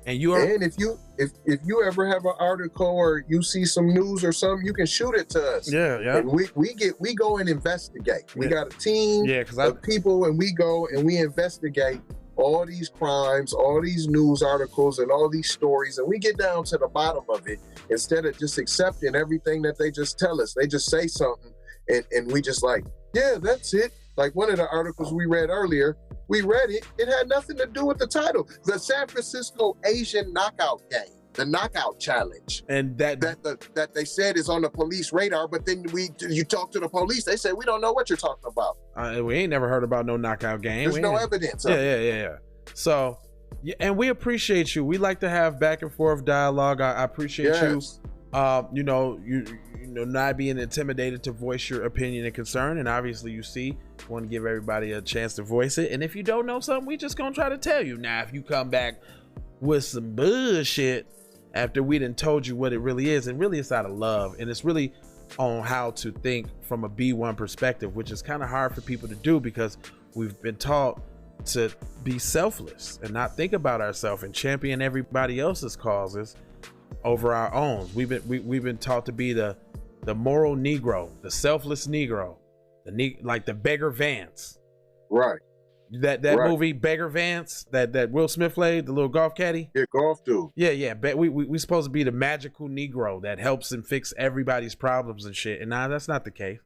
And if you ever have an article or you see some news or something, you can shoot it to us. Yeah. And we go and investigate. We got a team of people, and we go and we investigate all these crimes, all these news articles, and all these stories, and we get down to the bottom of it instead of just accepting everything that they just tell us. They just say something, and we just like, yeah, that's it. Like one of the articles we read earlier, we read it. It had nothing to do with the title. The San Francisco Asian Knockout Game, the Knockout Challenge, and that they said is on the police radar. But then you talk to the police, they say we don't know what you're talking about. We ain't never heard about no knockout game. There's no evidence. Yeah. So, and we appreciate you. We like to have back and forth dialogue. I appreciate you. You know, not being intimidated to voice your opinion and concern, and obviously you want to give everybody a chance to voice it. And if you don't know something, we just gonna try to tell you. Now, if you come back with some bullshit after we done told you what it really is, and really it's out of love, and it's really on how to think from a B1 perspective, which is kind of hard for people to do because we've been taught to be selfless and not think about ourselves and champion everybody else's causes over our own. We've been taught to be the moral Negro, the selfless Negro, like the Beggar Vance. Right. That movie Beggar Vance that Will Smith played, the little golf caddy. Yeah, golf dude. Yeah. But we supposed to be the magical Negro that helps and fix everybody's problems and shit. And now that's not the case.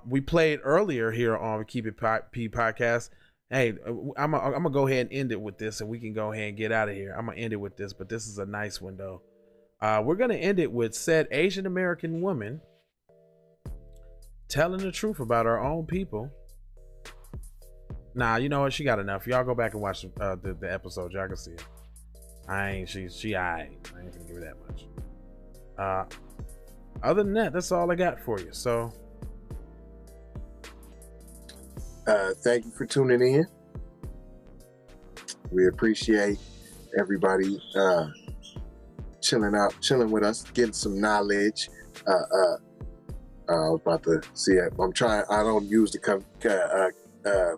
We played earlier here on Keep It P Podcast. Hey, I'm gonna go ahead and end it with this, and we can go ahead and get out of here. I'm gonna end it with this, but this is a nice one though. We're gonna end it with said Asian American woman telling the truth about our own people. Nah, you know what? She got enough. Y'all go back and watch the episode. Y'all can see it. She I ain't gonna give her that much. Other than that, that's all I got for you. So. Thank you for tuning in. We appreciate everybody chilling with us, getting some knowledge, I was about to see it. I'm trying. I don't use the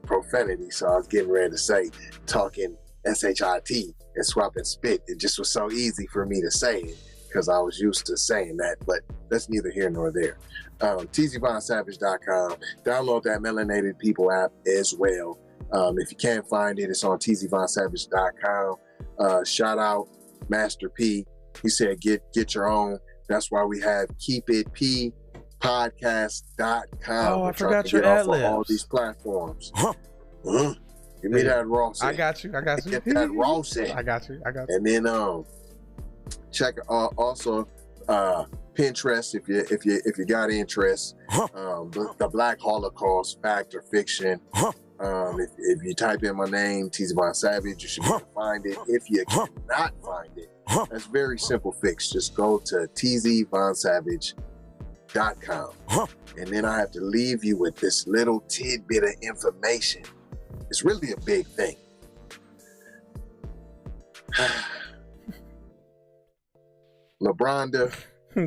profanity, so I was getting ready to say talking shit and swap and spit. It just was so easy for me to say it because I was used to saying that. But that's neither here nor there. TZVonSavage.com. Download that Melanated People app as well. If you can't find it, it's on TZVonSavage.com. Shout out Master P. He said get your own. That's why we have Keep It P podcast.com. Oh, I forgot your ad libs. all these platforms. Give me that raw set. I got you. Get that raw set. I got you. And then check also Pinterest if you got interest. The Black Holocaust, fact or fiction. If you type in my name, TZVon Savage, you should be able to find it. If you cannot find it, that's very simple fix. Just go to TZVonSavage.com. And then I have to leave you with this little tidbit of information. It's really a big thing. LeBronda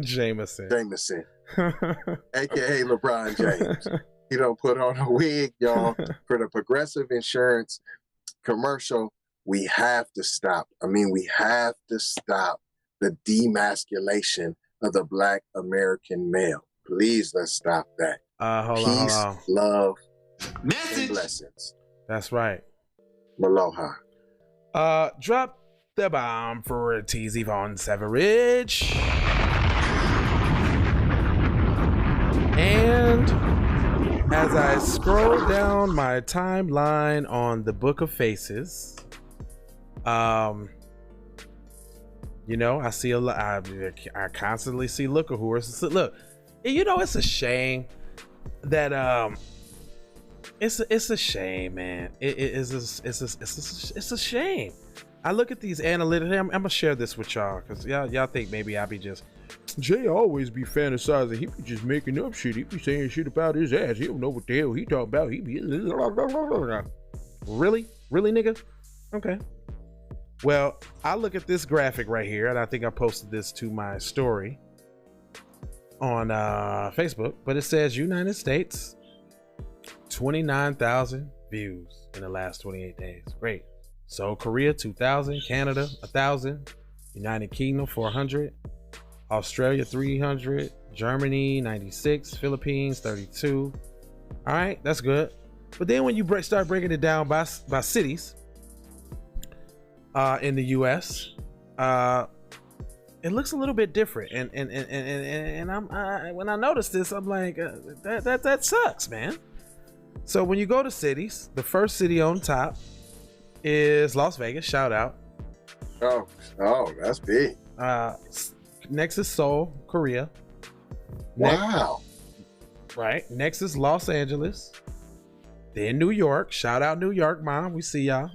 Jameson, aka LeBron James. He don't put on a wig, y'all, for the Progressive Insurance commercial. We have to stop. We have to stop the demasculation of the Black American male. Please, let's stop that. Peace, love, and blessings. That's right. Aloha. Drop the bomb for TZVon Savage. And as I scroll down my timeline on the Book of Faces, I see a lot. I constantly see look-a-whores. Look, it's a shame that it's a shame, man. It's a shame. I look at these analytics. I'm gonna share this with y'all because y'all think maybe I be just Jay always be fantasizing. He be just making up shit. He be saying shit about his ass. He don't know what the hell he talking about. He be really, nigga. Okay. Well, I look at this graphic right here, and I think I posted this to my story on Facebook. But it says United States, 29,000 views in the last 28 days. Great. So Korea 2,000, Canada 1,000, United Kingdom 400, Australia 300, Germany 96, Philippines 32. All right, that's good. But then when you start breaking it down by cities in the U.S., it looks a little bit different. And when I noticed this, I'm like, that sucks, man. So when you go to cities, the first city on top is Las Vegas. Shout out. Oh, that's big. Next is Seoul, Korea. Wow. Right. Next is Los Angeles. Then New York. Shout out New York, Mom. We see y'all.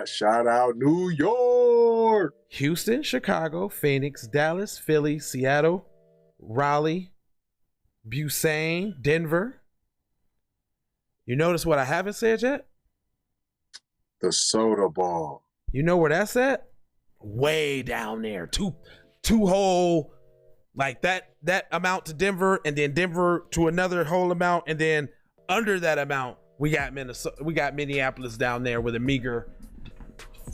Shout out New York. Houston, Chicago, Phoenix, Dallas, Philly, Seattle, Raleigh, Busan, Denver. You notice what I haven't said yet? The soda ball. You know where that's at? Way down there. Two whole, like that amount to Denver, and then Denver to another whole amount, and then under that amount we got Minneapolis down there with a meager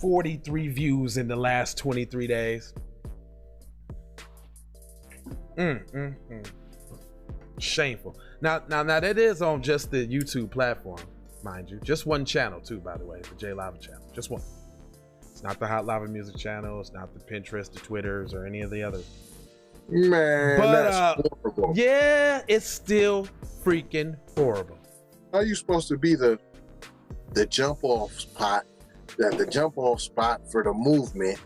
43 views in the last 23 days. Shameful. Now that is on just the YouTube platform, mind you. Just one channel too, by the way, the J Lava channel. Just one. It's not the Hot Lava Music channel. It's not the Pinterest, the Twitters, or any of the others. Man, but, that's horrible. Yeah, it's still freaking horrible. How are you supposed to be the jump off spot, the jump off spot for the movement?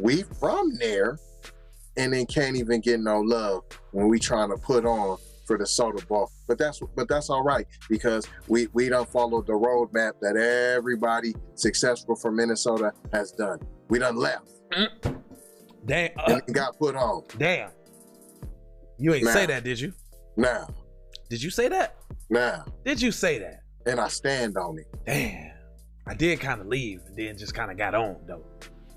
We from there, and then can't even get no love when we trying to put on for the soda ball. But that's all right, because we done followed the roadmap that everybody successful from Minnesota has done. We done left. Damn. And it got put on. Damn. You ain't say that, did you? Nah. Did you say that? Nah. Did you say that? And I stand on it. Damn. I did kind of leave and then just kind of got on, though.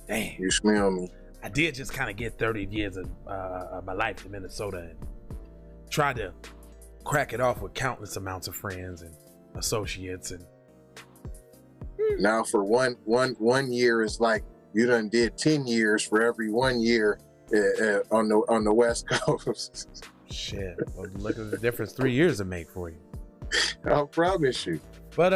Damn. You smell me? I did just kind of get 30 years of my life in Minnesota and try to crack it off with countless amounts of friends and associates. And now for one year is like you done did 10 years for every 1 year on the West Coast. Shit, well, look at the difference 3 years will make for you. I promise you. But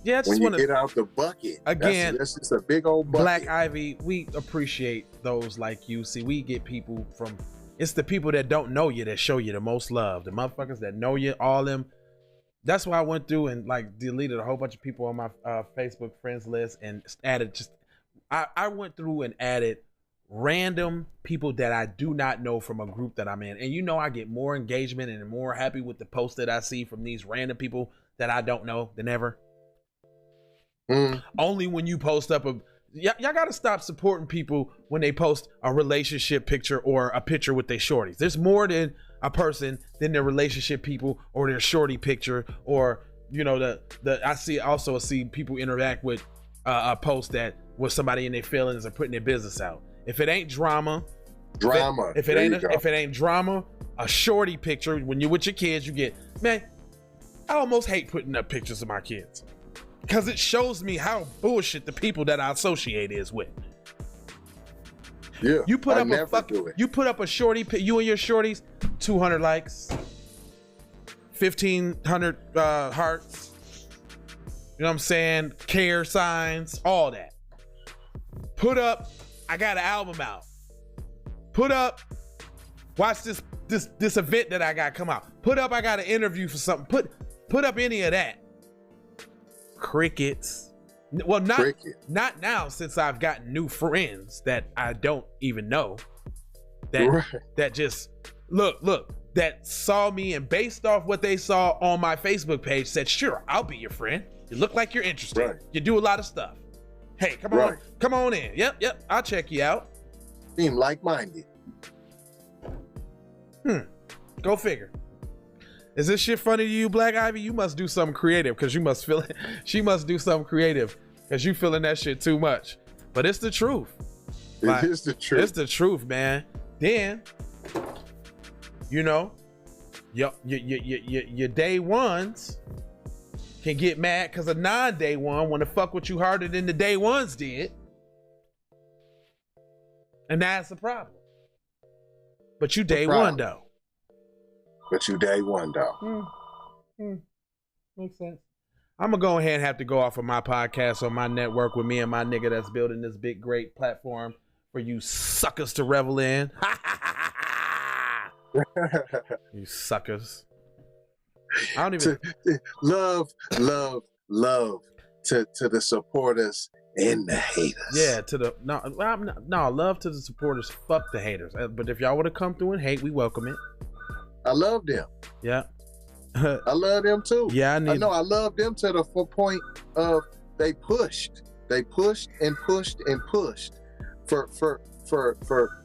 yeah, I just when you want to get out the bucket again. that's just a big old bucket. Black Ivy, we appreciate those like you. See, we get people from. It's the people that don't know you that show you the most love. The motherfuckers that know you, all them. That's why I went through and like deleted a whole bunch of people on my Facebook friends list and added just. I went through and added random people that I do not know from a group that I'm in, and you know I get more engagement and more happy with the posts that I see from these random people that I don't know than ever. Only when you post up y'all gotta stop supporting people when they post a relationship picture or a picture with their shorties. There's more than a person than their relationship people or their shorty picture, or you know the I see people interact with a post that with somebody in their feelings or putting their business out. If it ain't drama, if it ain't drama, a shorty picture when you're with your kids, you get, man, I almost hate putting up pictures of my kids because it shows me how bullshit the people that I associate is with. Yeah, you put up a shorty, you and your shorties, 200 likes, 1,500 hearts. You know what I'm saying? Care signs, all that. Put up, I got an album out. Put up, watch this event that I got come out. Put up, I got an interview for something. Put up any of that. Crickets. Well, not now, since I've got new friends that I don't even know. That just look that saw me and based off what they saw on my Facebook page said, sure, I'll be your friend. You look like you're interested. Right. You do a lot of stuff. Hey, come on in. Yep, I'll check you out. Seem like-minded. Go figure. Is this shit funny to you, Black Ivy? You must do something creative because you must feel it. She must do something creative because you feeling that shit too much. But it's the truth. It is the truth. It's the truth, man. Then, you know, your day ones can get mad because a non-day one want to fuck with you harder than the day ones did. And that's the problem. But you day one, though. But you day one, though. Makes sense. I'm going to go ahead and have to go off of my podcast on my network with me and my nigga that's building this big, great platform for you suckers to revel in. You suckers. I don't even love to the supporters and the haters. Yeah, love to the supporters. Fuck the haters. But if y'all would have come through and hate, we welcome it. I love them. Yeah. I love them too. Yeah, I love them to the point of they pushed and pushed for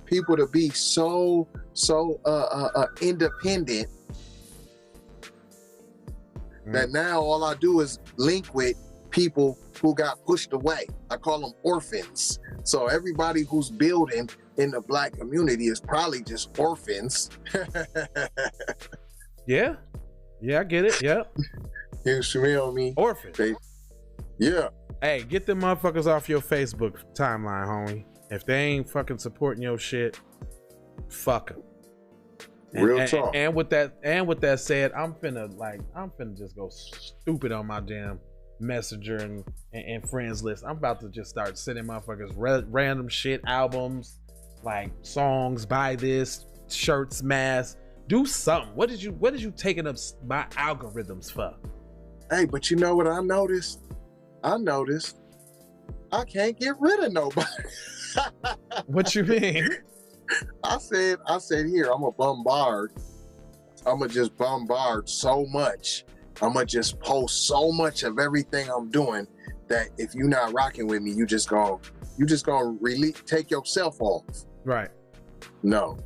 people to be so independent that now all I do is link with people who got pushed away. I call them orphans. So everybody who's building in the Black community is probably just orphans. Yeah, I get it. Yep. You smell me? Orphan. Yeah. Hey, get them motherfuckers off your Facebook timeline, homie. If they ain't fucking supporting your shit, fuck them. Real talk. And with that said, I'm finna just go stupid on my damn messenger and friends list. I'm about to just start sending motherfuckers random shit, albums, like songs, buy this, shirts, masks, do something. What did you taking up my algorithms for? Hey, but you know what I noticed? I can't get rid of nobody. What you mean? I said here, I'm gonna just bombard so much. I'm gonna just post so much of everything I'm doing that if you're not rocking with me, you just gonna take yourself off. Right. No.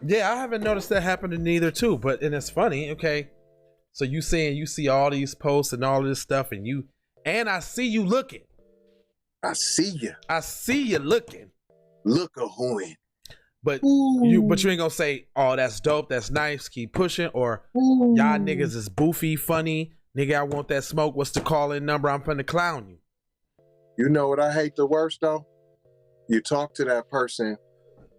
Yeah, I haven't noticed that happening either too, and it's funny, okay. So you saying you see all these posts and all this stuff and I see you looking. I see you. I see you looking. Look-a-hooing. But you ain't gonna say, oh, that's dope, that's nice, keep pushing, or y'all niggas is boofy, funny, nigga, I want that smoke, what's the call-in number, I'm finna clown you. You know what I hate the worst though? You talk to that person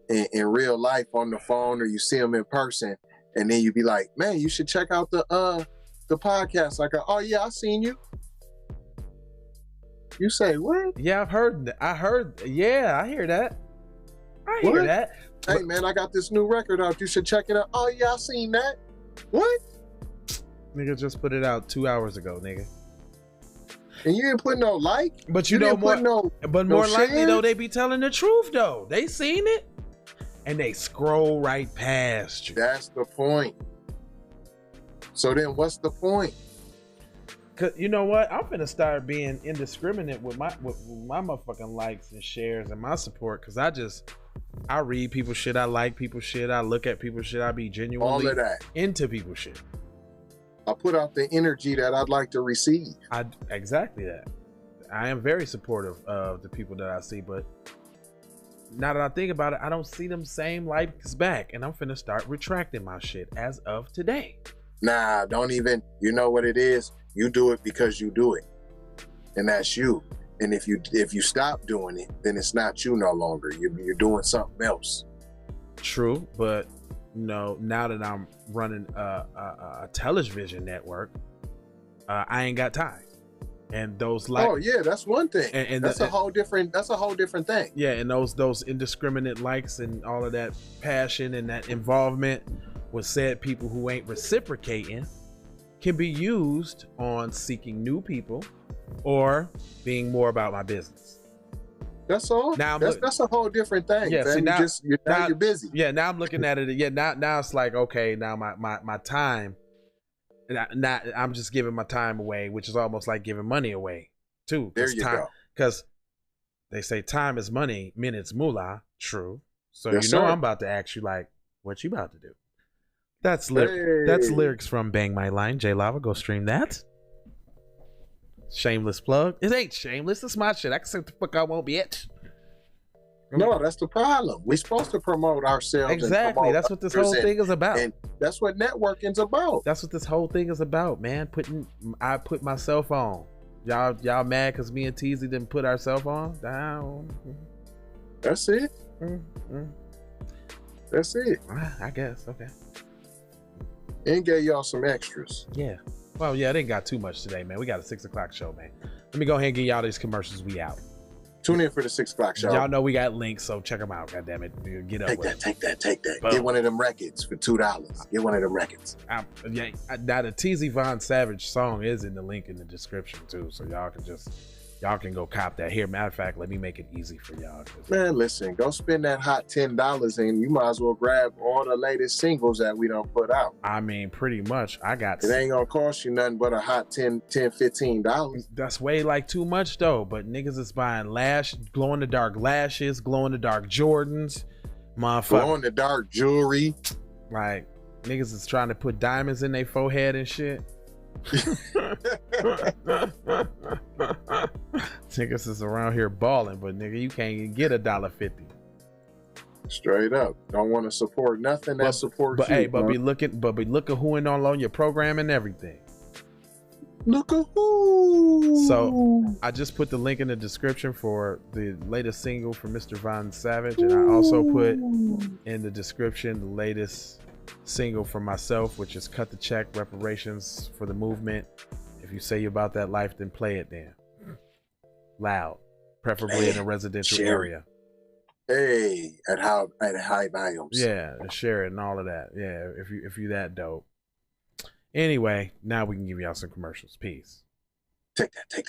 in real life on the phone, or you see them in person, and then you be like, man, you should check out the podcast. Like, oh yeah, I seen you. You say what? Yeah, I heard, yeah, I hear that. I hear that. Hey man, I got this new record out. You should check it out. Oh yeah, I seen that. What? Nigga just put it out 2 hours ago, nigga. And you didn't put no like? But you know more. But more likely though, they be telling the truth though. They seen it, and they scroll right past you. That's the point. So then, what's the point? Cause you know what? I'm finna start being indiscriminate with my motherfucking likes and shares and my support. Cause I read people's shit. I like people's shit. I look at people's shit. I be genuinely all of that into people's shit. I put out the energy that I'd like to receive. Exactly that. I am very supportive of the people that I see, but now that I think about it, I don't see them same likes back, and I'm finna start retracting my shit as of today. Nah, don't even. You know what it is? You do it because you do it, and that's you. And if you stop doing it, then it's not you no longer. You're doing something else. True, but no. Now that I'm running a television network, I ain't got time. And those likes. Oh yeah, that's one thing. And that's a whole different thing. Yeah, and those indiscriminate likes and all of that passion and that involvement with said people who ain't reciprocating can be used on seeking new people or being more about my business. That's all. Now that's a whole different thing. Yeah, see, now you're busy. Yeah, now I'm looking at it. Yeah, now it's like, okay, now my time. Not I'm just giving my time away, which is almost like giving money away too. There you go. Because they say time is money, minutes moolah. True. So yes, you know, sir. I'm about to ask you, like, what you about to do? That's lyrics from Bang My Line. J Lava, go stream that. Shameless plug. It ain't shameless. It's my shit. I can say what the fuck I want, bitch. No, that's the problem. We're supposed to promote ourselves. Exactly. That's what this whole thing is about. And that's what networking's about. That's what this whole thing is about, man. I put myself on. Y'all mad because me and Teasy didn't put ourselves on? Down. That's it. That's it. I guess. Okay. And gave y'all some extras. Yeah. Well, yeah, I didn't got too much today, man. We got a 6 o'clock show, man. Let me go ahead and get y'all these commercials. We out. Tune in for the 6 o'clock show. Y'all know we got links, so check them out. God damn it. Get up Take with that. Get one of them records for $2. Get one of them records. Now the TZ Von Savage song is in the link in the description too, so y'all can go cop that. Here, matter of fact, let me make it easy for y'all. Man, listen, go spend that hot $10 and you might as well grab all the latest singles that we don't put out. I mean, pretty much. It ain't gonna cost you nothing but a hot $15. That's way like too much though, but niggas is buying glow in the dark lashes, glow in the dark Jordans, motherfucker. Glow in the dark jewelry. Like, niggas is trying to put diamonds in their forehead and shit. Niggas is around here balling, but nigga, you can't even get $1.50. Straight up, don't want to support nothing that supports you. Hey, but be looking who in on your program and everything. Look at who. So I just put the link in the description for the latest single from Mr. Von Savage, and I also put in the description the latest single for myself, which is Cut the Check, Reparations for the Movement. If you say you're about that life, then play it then. Loud. Preferably in a residential area. Hey, at high volumes. Yeah, and share it and all of that. Yeah, if you that dope. Anyway, now we can give y'all some commercials. Peace. Take that. Take.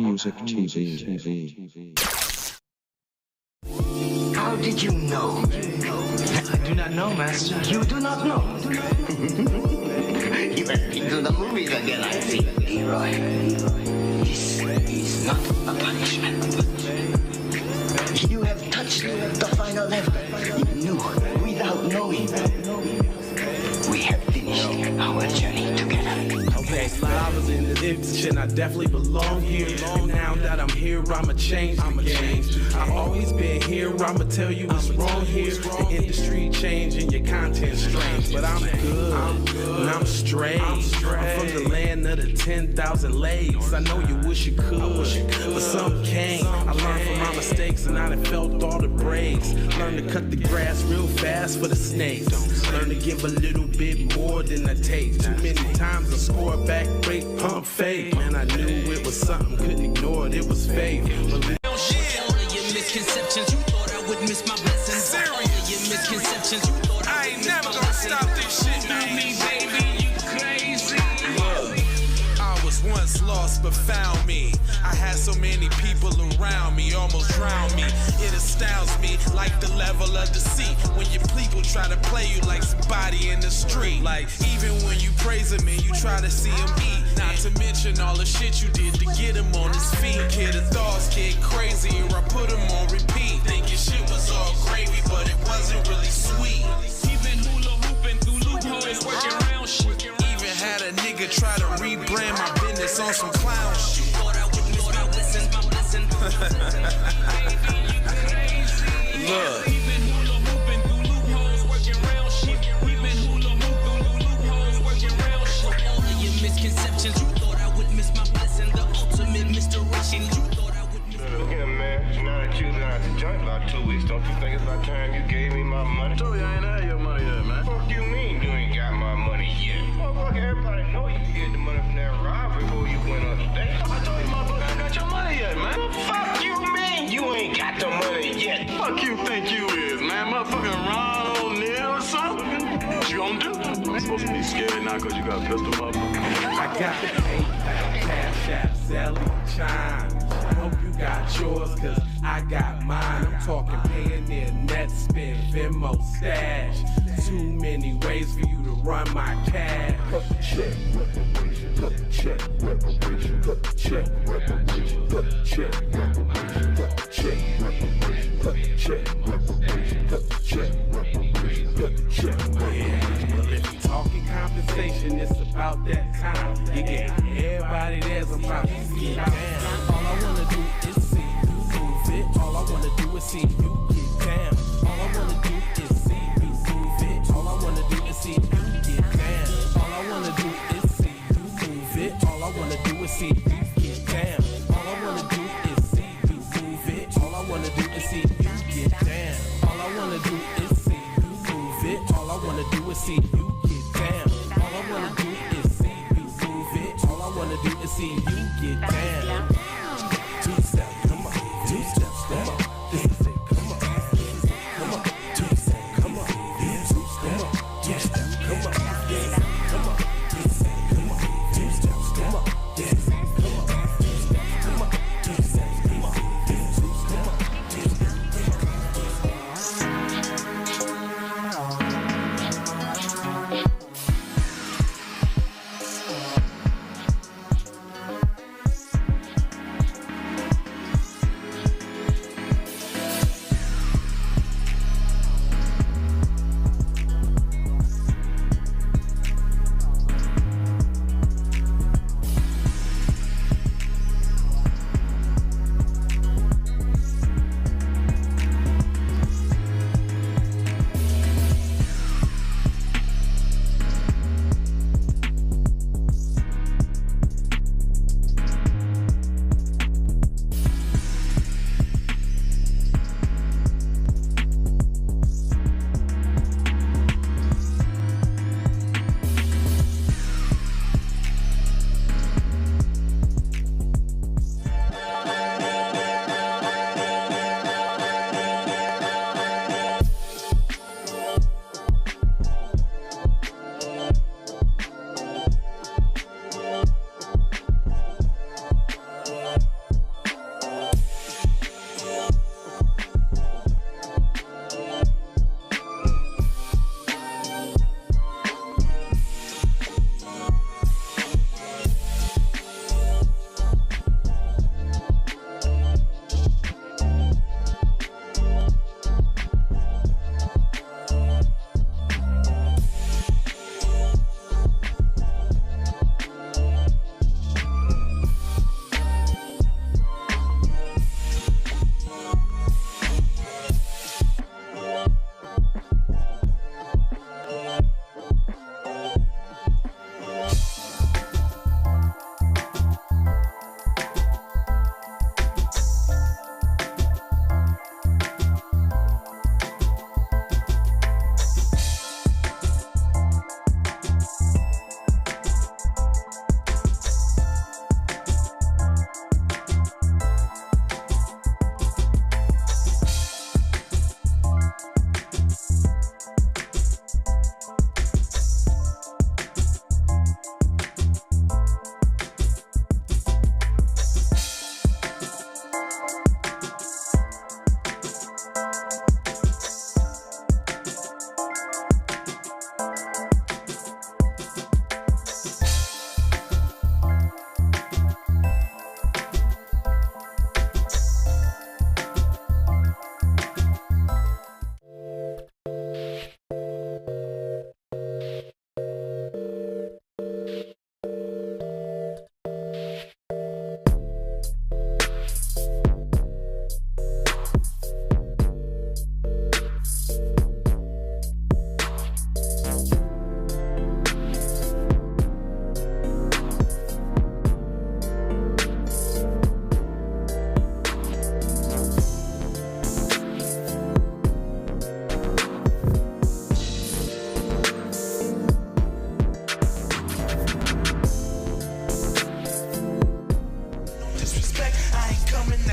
Music TV. How did you know? I do not know, Master. You do not know? You have been to the movies again, I see. Leroy, this is not a punishment. You have touched the final level. You knew without knowing. We have finished our journey together. Okay, Slav is was in the ditch and I definitely belong here. And now that I'm here, I'ma change the game. I always been here, I'ma tell you what's wrong here. The industry changing, your content strange, but I'm good and I'm straight. I'm from the land of the 10,000 lakes. I know you wish you could, but some can't. I learned from my mistakes and I done felt all the breaks. Learn to cut the grass real fast for the snakes. Learn to give a little bit more than I take. Too many times I score back, break, pump, fake. Man, I knew it was something, couldn't ignore it, it was fake. All of your misconceptions, you thought I would miss my blessings. All of your misconceptions, you thought I ain't never gonna stop this shit, man. Me, baby, you crazy. Look, I was once lost but found me. I had so many people around me, almost drowned me. It astounds me like the level of deceit when your people try to play you like somebody in the street. Like even when you praising me, you try to see him eat. Not to mention all the shit you did to get him on his feet. Kid, the thoughts get crazy or I put him on repeat. Thinking shit was all gravy, but it wasn't really sweet. Even hula hooping through loopholes, working around shit. Even had a nigga try to rebrand my business on some clown shit. Look. Misconceptions, you thought I would miss my blessing. The ultimate misdirection, you thought I would miss. Look here, man. Now that you've been out the joint about 2 weeks, don't you think it's about time you gave me my money? I told you I ain't had your money yet, man. What you mean you ain't got my money yet? Motherfucker, everybody know you get the money from that robbery before you went upstate. I told you, motherfucker, I ain't got your money yet, man. What the fuck you mean you ain't got the money yet? Fuck you think you is, man? Motherfucking Ron O'Neal or something? What you gonna do? I'm supposed to be scared now because you got a pistol, motherfucker. I got the PayPal, Cash App, Zelle, Chime. I hope you got yours, cause I got mine. I'm talking Payoneer, net spend, Venmo, stash. Too many ways for you to run my cash. Check, reparation, check, reparation, check, reparation, check, reparation, check, reparation, check, reparation, check, yeah. Well, if you talking compensation, it's about that time. You get everybody there's about to get down. All I wanna do is see you move it. All I wanna do is see you get down. All I wanna do is see you move it. All I wanna do is see you get down. All I wanna do is see you move it. All I wanna do is see you get down. All I wanna do is see you move it. All I wanna do is see you get down. All I wanna do is see you move it. All I wanna do is see you get down. All I wanna do is see you move it. All I wanna do is see you get down. Two steps, come on. Two steps, come on. This is it, come on. Come on. Two steps, come on. Yeah, two steps. Two steps, come on. Yeah, come on. Two steps, come on. Two steps, come on. Yeah, come on. Two steps, come on. Two steps, come on. Yeah, two steps, come on. Two steps, come on.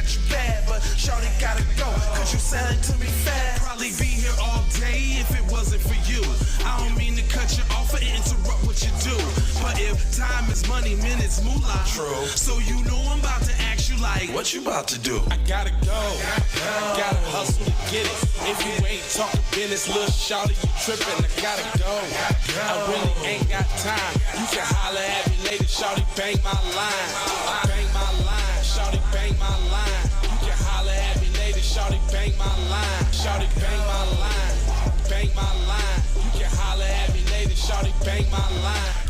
got you bad, but shorty gotta go, cause you sound to me fast. Probably be here all day if it wasn't for you. I don't mean to cut you off or interrupt what you do, but if time is money, minutes moolah. True. So you know I'm about to ask you like, what you about to do? I gotta go. Gotta hustle to get it. If you ain't talking business, little shawty, you tripping. I gotta go. I really ain't got time. You can holler at me later, shawty, bang my line. Bang my line, shawty, bang my line. You can holler at me later, shawty, bang my line. Shawty, bang my line. Bang my line. You can holler at me later, shawty, bang my line.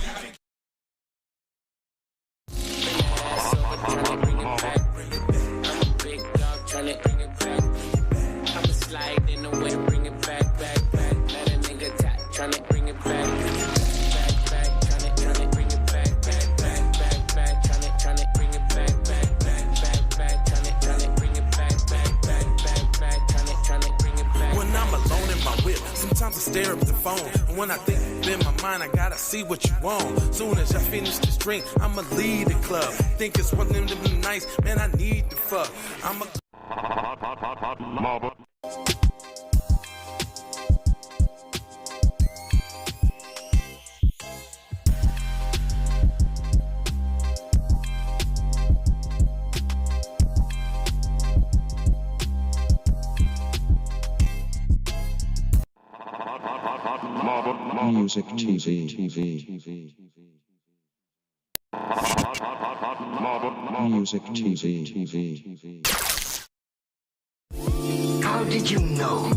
Sometimes I stare up the phone, and when I think in my mind, I gotta see what you want. Soon as I finish this drink, I'ma leave the club. Think it's one of them nights, man, I need to fuck. I'm a Music TV. Music TV. How did you know?